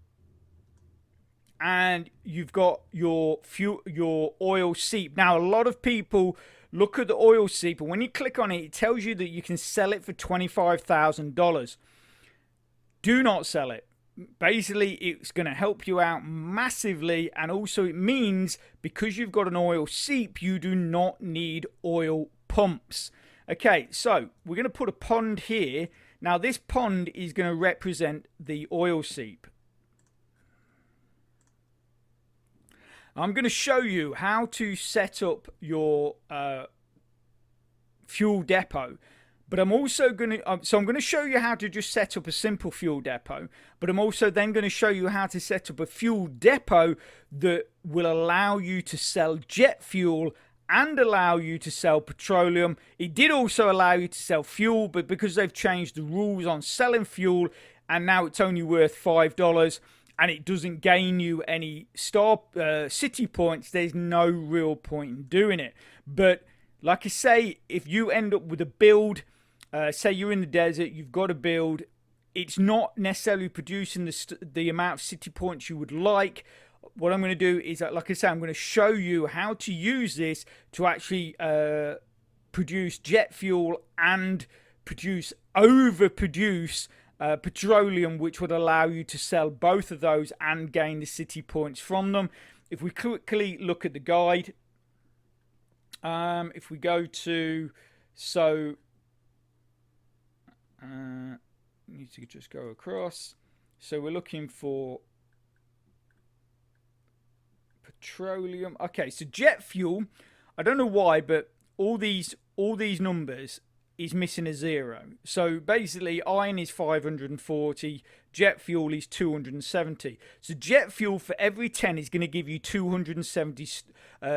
and you've got your oil seep. Now, a lot of people look at the oil seep, and when you click on it, it tells you that you can sell it for $25,000. Do not sell it. Basically, it's going to help you out massively, and also it means because you've got an oil seep, you do not need oil pumps. Okay, so we're going to put a pond here. Now, this pond is going to represent the oil seep. I'm going to show you how to set up your fuel depot, but I'm also going to, I'm going to show you how to just set up a simple fuel depot, but I'm also then going to show you how to set up a fuel depot that will allow you to sell jet fuel and allow you to sell petroleum. It did also allow you to sell fuel, but because they've changed the rules on selling fuel, and now it's only worth $5, and it doesn't gain you any city points, there's no real point in doing it. But Like I say, if you end up with a build, say you're in the desert, you've got a build, it's not necessarily producing the amount of city points you would like. What I'm going to do is, like I say, I'm going to show you how to use this to actually produce jet fuel and overproduce petroleum, which would allow you to sell both of those and gain the city points from them. If we quickly look at the guide, if we go to, so need to just go across. So we're looking for petroleum. Okay, so jet fuel, I don't know why, but all these numbers is missing a 0. So basically iron is 540, jet fuel is 270. So jet fuel for every 10 is going to give you 270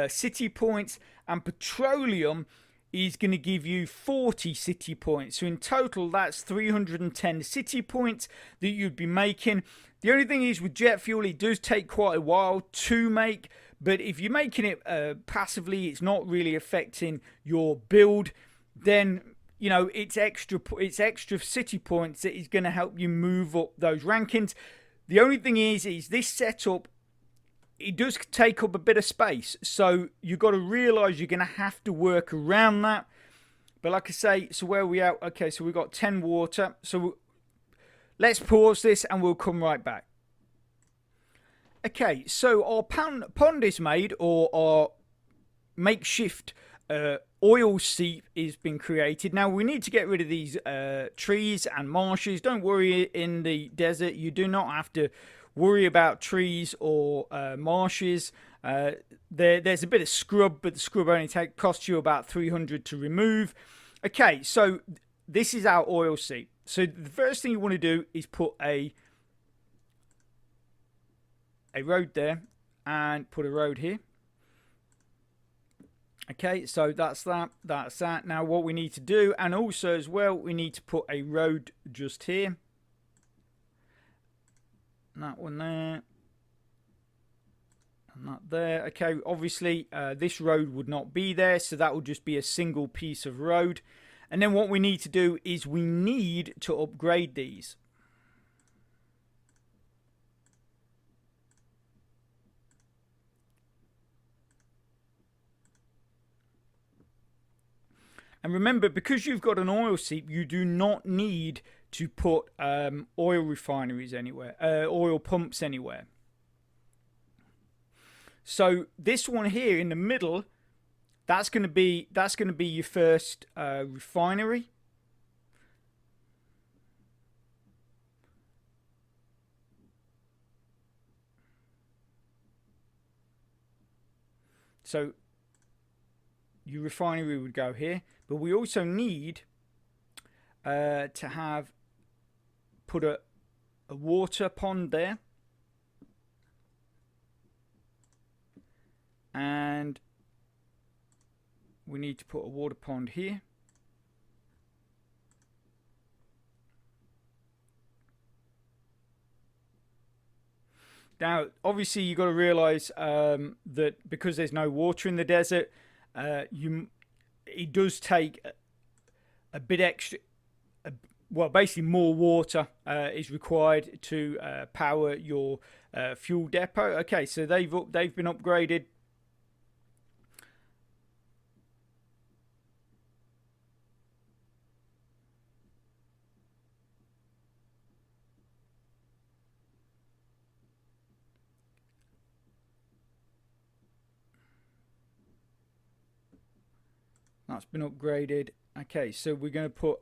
city points, and petroleum is going to give you 40 city points. So in total, that's 310 city points that you'd be making. The only thing is with jet fuel, it does take quite a while to make, but if you're making it passively, it's not really affecting your build, then you know it's extra city points that is going to help you move up those rankings. The only thing is this setup, it does take up a bit of space, so you've got to realize you're going to have to work around that. But like I say, so where are we at? Okay, so we've got 10 water, so let's pause this and we'll come right back. Okay, so our pond is made, or our makeshift oil seep is been created. Now we need to get rid of these trees and marshes. Don't worry, in the desert you do not have to worry about trees or marshes. There's a bit of scrub, but the scrub only costs you about 300 to remove. Okay, so this is our oil seep. So the first thing you want to do is put a road there and put a road here. Okay, so that's that. Now what we need to do, and also as well, we need to put a road just here. That one there. And that there. Okay, obviously this road would not be there, so that would just be a single piece of road. And then what we need to do is we need to upgrade these. And remember, because you've got an oil seep, you do not need to put oil refineries anywhere, oil pumps anywhere. So this one here in the middle, that's going to be your first refinery. So your refinery would go here, but we also need to have put a water pond there, and we need to put a water pond here. Now, obviously, you've got to realize that because there's no water in the desert, it does take a bit extra. Well, basically, more water is required to power your fuel depot. Okay, so they've been upgraded. That's been upgraded. Okay, so we're going to put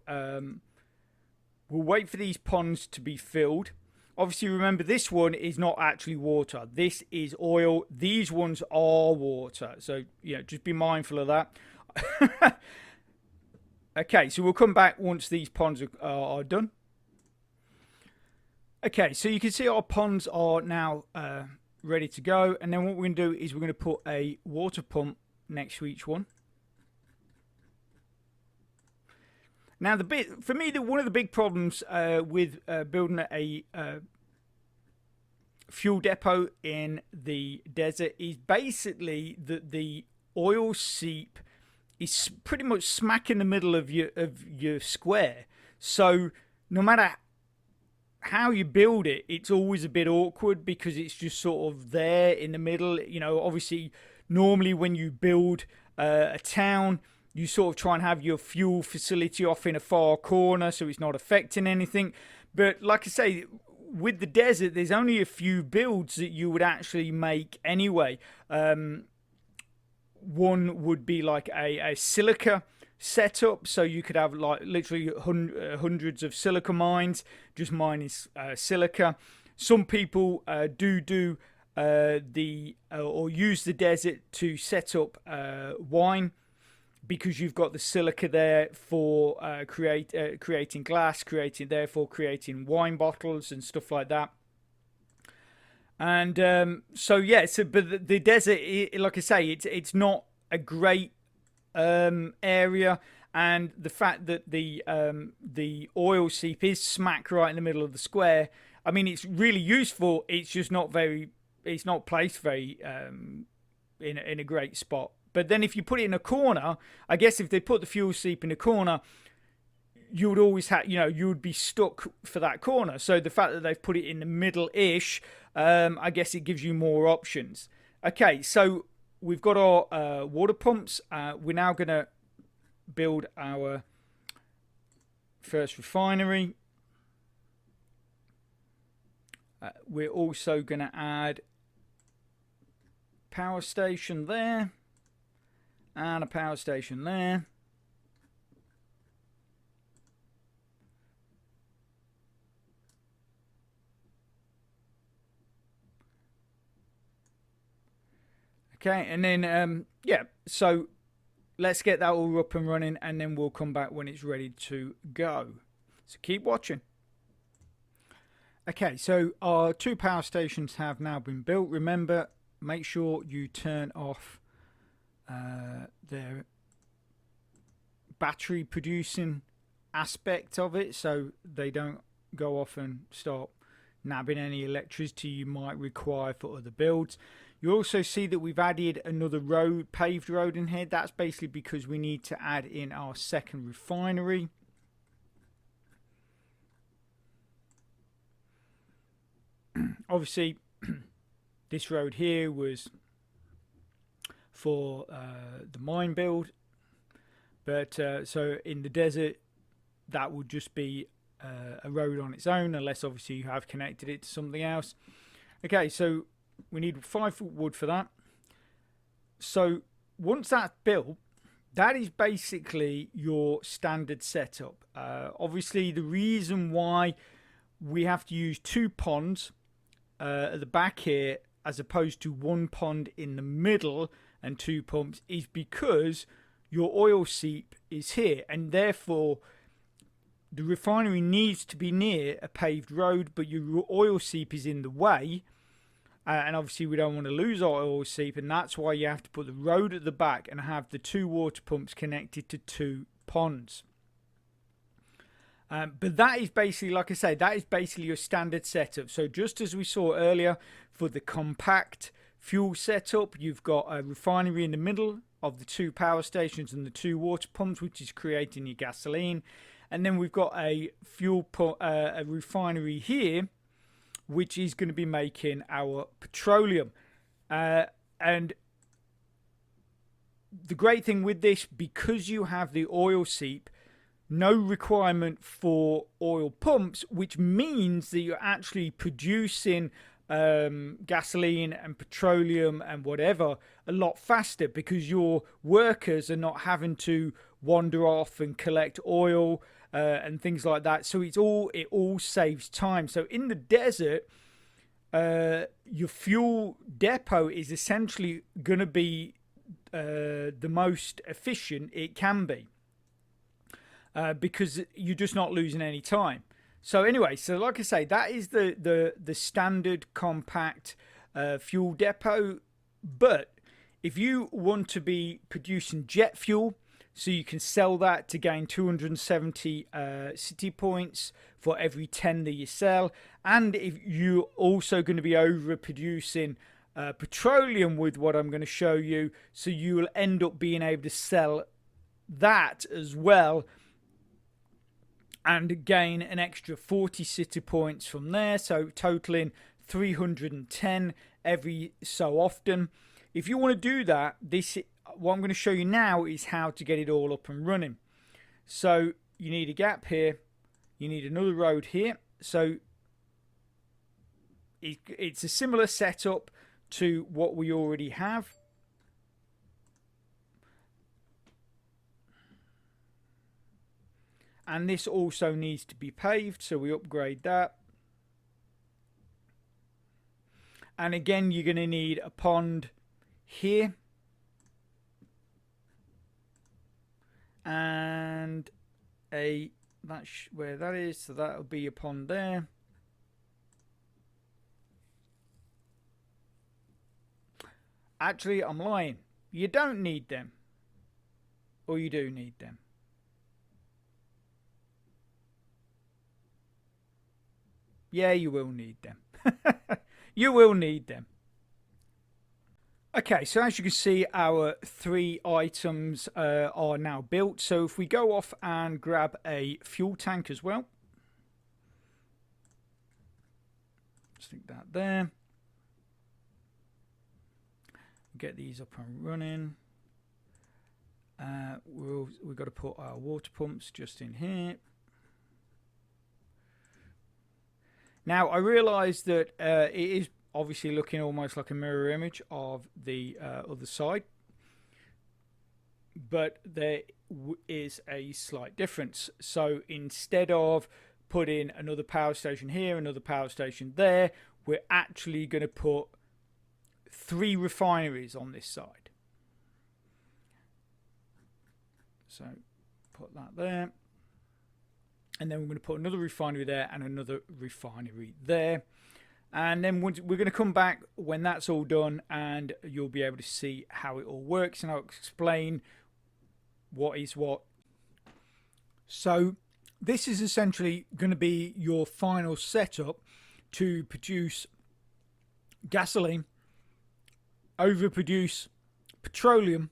we'll wait for these ponds to be filled. Obviously, remember, this one is not actually water. This is oil. These ones are water. So, you know, just be mindful of that. Okay, so we'll come back once these ponds are done. Okay, so you can see our ponds are now ready to go. And then what we're going to do is we're going to put a water pump next to each one. Now, for me, one of the big problems with building a fuel depot in the desert is basically that the oil seep is pretty much smack in the middle of your square. So no matter how you build it, it's always a bit awkward because it's just sort of there in the middle. You know, obviously, normally when you build a town, you sort of try and have your fuel facility off in a far corner so it's not affecting anything. But like I say, with the desert, there's only a few builds that you would actually make anyway. One would be like a silica setup, so you could have like literally hundreds of silica mines just mining silica. Some people do or use the desert to set up wine, because you've got the silica there for creating glass, creating wine bottles and stuff like that. And so yeah, but the desert, like I say, it's not a great area, and the fact that the oil seep is smack right in the middle of the square, I mean, it's really useful. It's just not placed very in a great spot. But then if you put it in a corner, I guess if they put the fuel seep in a corner, you would always have, you would be stuck for that corner. So the fact that they've put it in the middle-ish, I guess it gives you more options. Okay, so we've got our water pumps. We're now going to build our first refinery. We're also going to add power station there and a power station there. Okay, and then yeah, so let's get that all up and running, and then we'll come back when it's ready to go. So keep watching. Okay, so our 2 power stations have now been built. Remember, make sure you turn off their battery producing aspect of it, so they don't go off and start nabbing any electricity you might require for other builds. You also see that we've added another road, paved road in here. That's basically because we need to add in our second refinery. Obviously, this road here was for the mine build, but so in the desert that would just be a road on its own, unless obviously you have connected it to something else. Okay, so we need 5 foot wood for that. So once that's built, that is basically your standard setup. Obviously, the reason why we have to use 2 ponds at the back here as opposed to 1 pond in the middle and 2 pumps is because your oil seep is here, and therefore the refinery needs to be near a paved road, but your oil seep is in the way. And obviously we don't want to lose our oil seep, and that's why you have to put the road at the back and have the 2 water pumps connected to 2 ponds. But that is basically, like I say, that is basically your standard setup. So just as we saw earlier for the compact fuel setup, you've got a refinery in the middle of the 2 power stations and the 2 water pumps, which is creating your gasoline. And then we've got a a refinery here, which is going to be making our petroleum. And the great thing with this, because you have the oil seep, no requirement for oil pumps, which means that you're actually producing gasoline and petroleum and whatever a lot faster, because your workers are not having to wander off and collect oil and things like that. So it all saves time. So in the desert, your fuel depot is essentially going to be the most efficient it can be, because you're just not losing any time. So anyway, so like I say, that is the standard compact fuel depot. But if you want to be producing jet fuel, so you can sell that to gain 270 city points for every 10 that you sell. And if you're also going to be overproducing petroleum with what I'm going to show you, so you will end up being able to sell that as well and gain an extra 40 city points from there, so totaling 310 every so often. If you want to do that, what I'm going to show you now is how to get it all up and running. So you need a gap here, you need another road here, so it's a similar setup to what we already have. And this also needs to be paved, so we upgrade that. And again, you're going to need a pond here. And that's where that is, so that'll be a pond there. Actually, I'm lying. You don't need them. Or you do need them. Yeah, you will need them. You will need them. Okay, so as you can see, our 3 items are now built. So if we go off and grab a fuel tank as well. Stick that there. Get these up and running. We've got to put our water pumps just in here. Now, I realise that it is obviously looking almost like a mirror image of the other side, but there is a slight difference. So instead of putting another power station here, another power station there, we're actually going to put 3 refineries on this side. So put that there. And then we're going to put another refinery there and another refinery there. And then we're going to come back when that's all done, and you'll be able to see how it all works, and I'll explain what is what. So this is essentially going to be your final setup to produce gasoline, overproduce petroleum,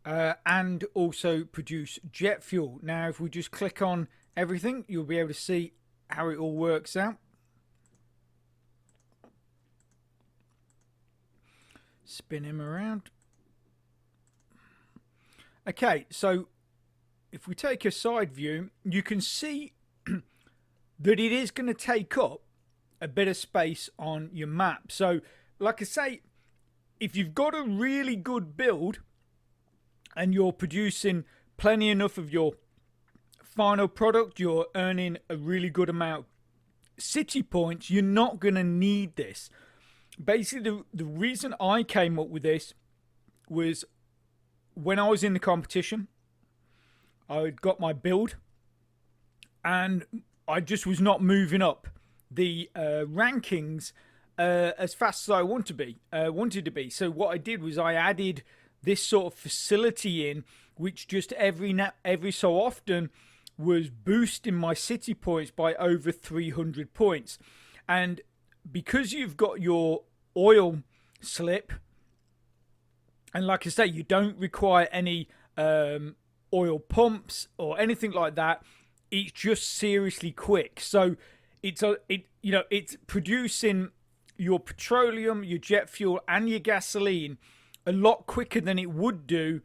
and also produce jet fuel. Now, if we just click on everything, you'll be able to see how it all works out. Spin him around. Okay, so if we take a side view, you can see that it is going to take up a bit of space on your map. So, like I say, if you've got a really good build and you're producing plenty enough of your final product, you're earning a really good amount city points, you're not going to need this. Basically, the reason I came up with this was when I was in the competition, I got my build and I just was not moving up the rankings as fast as I wanted to be. So what I did was I added this sort of facility in, which just every so often was boosting my city points by over 300 points. And because you've got your oil slip, and like I say, you don't require any oil pumps or anything like that, it's just seriously quick. So it's producing your petroleum, your jet fuel, and your gasoline a lot quicker than it would do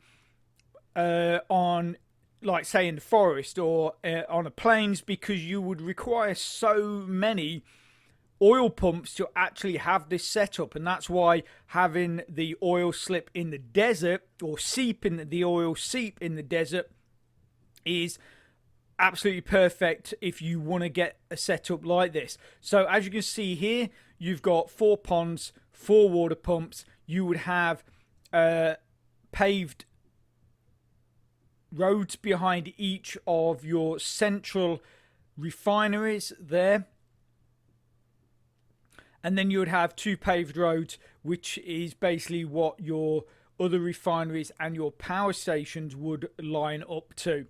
on, like, say, in the forest or on a plains, because you would require so many oil pumps to actually have this setup. And that's why having the oil slip in the desert, or the oil seep in the desert, is absolutely perfect if you want to get a setup like this. So as you can see here, you've got 4 ponds, 4 water pumps. You would have paved roads behind each of your central refineries there, and then you would have 2 paved roads, which is basically what your other refineries and your power stations would line up to.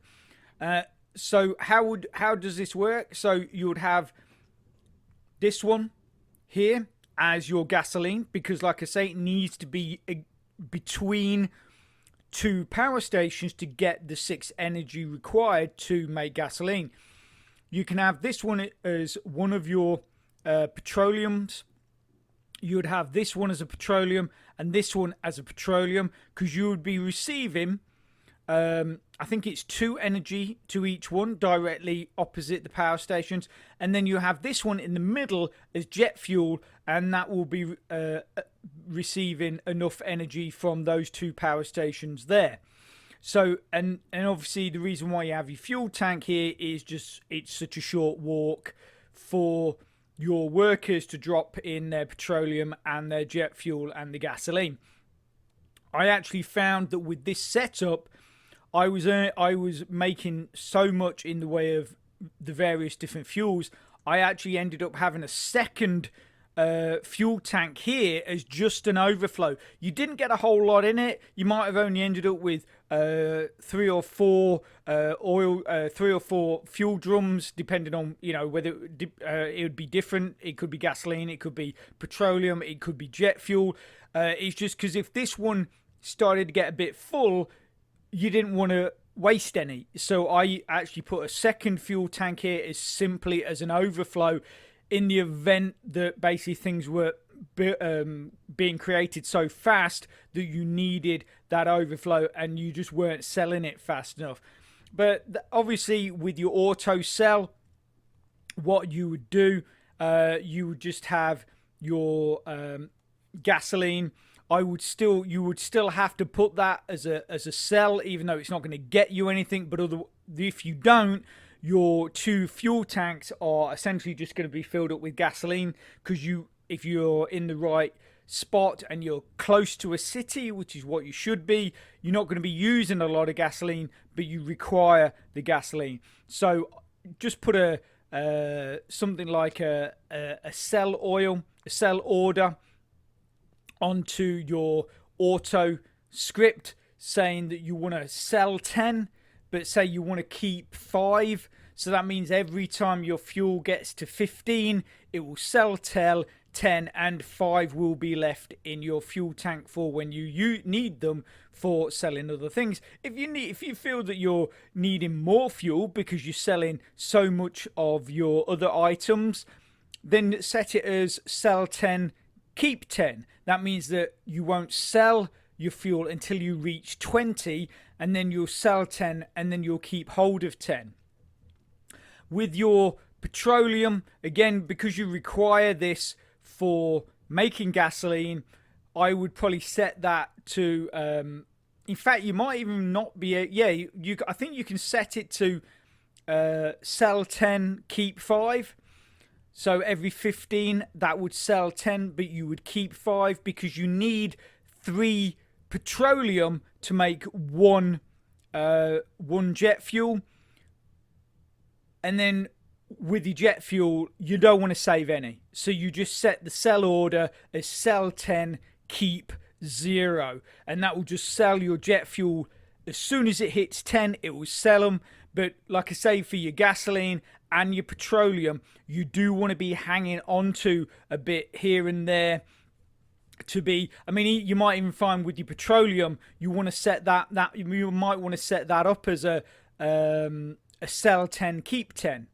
So how does this work? So you would have this one here as your gasoline, because like I say, it needs to be between 2 power stations to get the 6 energy required to make gasoline. You can have this one as one of your petroleums. You would have this one as a petroleum and this one as a petroleum, because you would be receiving I think it's 2 energy to each one directly opposite the power stations, and then you have this one in the middle as jet fuel, and that will be receiving enough energy from those 2 power stations there. So and obviously the reason why you have your fuel tank here is just it's such a short walk for your workers to drop in their petroleum and their jet fuel and the gasoline. I actually found that with this setup, I was making so much in the way of the various different fuels. I actually ended up having a second fuel tank here as just an overflow. You didn't get a whole lot in it. You might have only ended up with 3 or 4 fuel drums, depending on whether it would be different. It could be gasoline, it could be petroleum, it could be jet fuel. It's just because if this one started to get a bit full, you didn't want to waste any. So I actually put a second fuel tank here as simply as an overflow in the event that basically things were being created so fast that you needed that overflow and you just weren't selling it fast enough. But obviously with your auto cell, what you would do, you would just have your gasoline. You would still have to put that as a cell, even though it's not going to get you anything. But if you don't, your 2 fuel tanks are essentially just going to be filled up with gasoline, because if you're in the right spot and you're close to a city, which is what you should be, you're not going to be using a lot of gasoline, but you require the gasoline. So just put something like a cell order onto your auto script saying that you want to sell 10, but say you want to keep 5. So that means every time your fuel gets to 15, it will sell 10 and 5 will be left in your fuel tank for when you need them for selling other things. If you feel that you're needing more fuel because you're selling so much of your other items, then set it as sell 10, keep 10. That means that you won't sell your fuel until you reach 20, and then you'll sell 10, and then you'll keep hold of 10. With your petroleum, again, because you require this for making gasoline, I would probably set that to in fact, you might even not be I think you can set it to sell 10, keep 5. So every 15, that would sell 10, but you would keep 5, because you need 3 petroleum to make one jet fuel. And then with your jet fuel, you don't want to save any. So you just set the sell order as sell 10, keep 0. And that will just sell your jet fuel. As soon as it hits 10, it will sell them. But like I say, for your gasoline and your petroleum, you do want to be hanging on to a bit here and there to be. I mean, you might even find with your petroleum, you want to set that you might want to set that up as a sell 10, keep 10,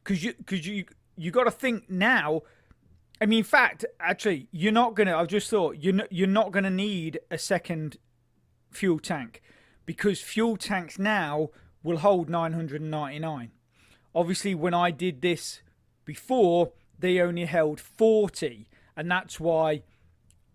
because you got to think now. I mean, in fact, actually, you're not gonna. I've just thought you're not gonna need a second fuel tank, because fuel tanks now will hold 999. Obviously, when I did this before, they only held 40, and that's why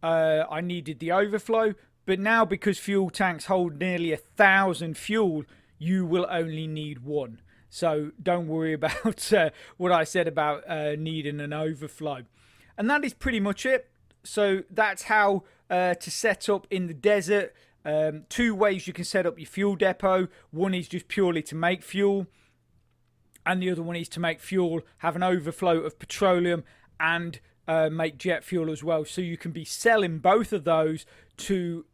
I needed the overflow. But now, because fuel tanks hold nearly 1,000 fuel, you will only need 1. So don't worry about what I said about needing an overflow. And that is pretty much it. So that's how to set up in the desert. 2 ways you can set up your fuel depot. One is just purely to make fuel, and the other one is to make fuel, have an overflow of petroleum, and make jet fuel as well. So you can be selling both of those to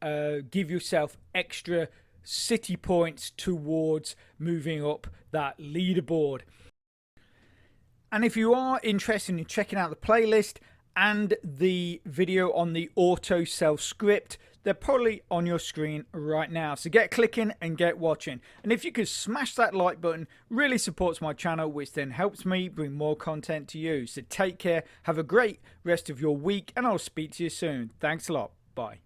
give yourself extra city points towards moving up that leaderboard. And if you are interested in checking out the playlist and the video on the auto sell script. They're probably on your screen right now. So get clicking and get watching. And if you could smash that like button, really supports my channel, which then helps me bring more content to you. So take care, have a great rest of your week, and I'll speak to you soon. Thanks a lot. Bye.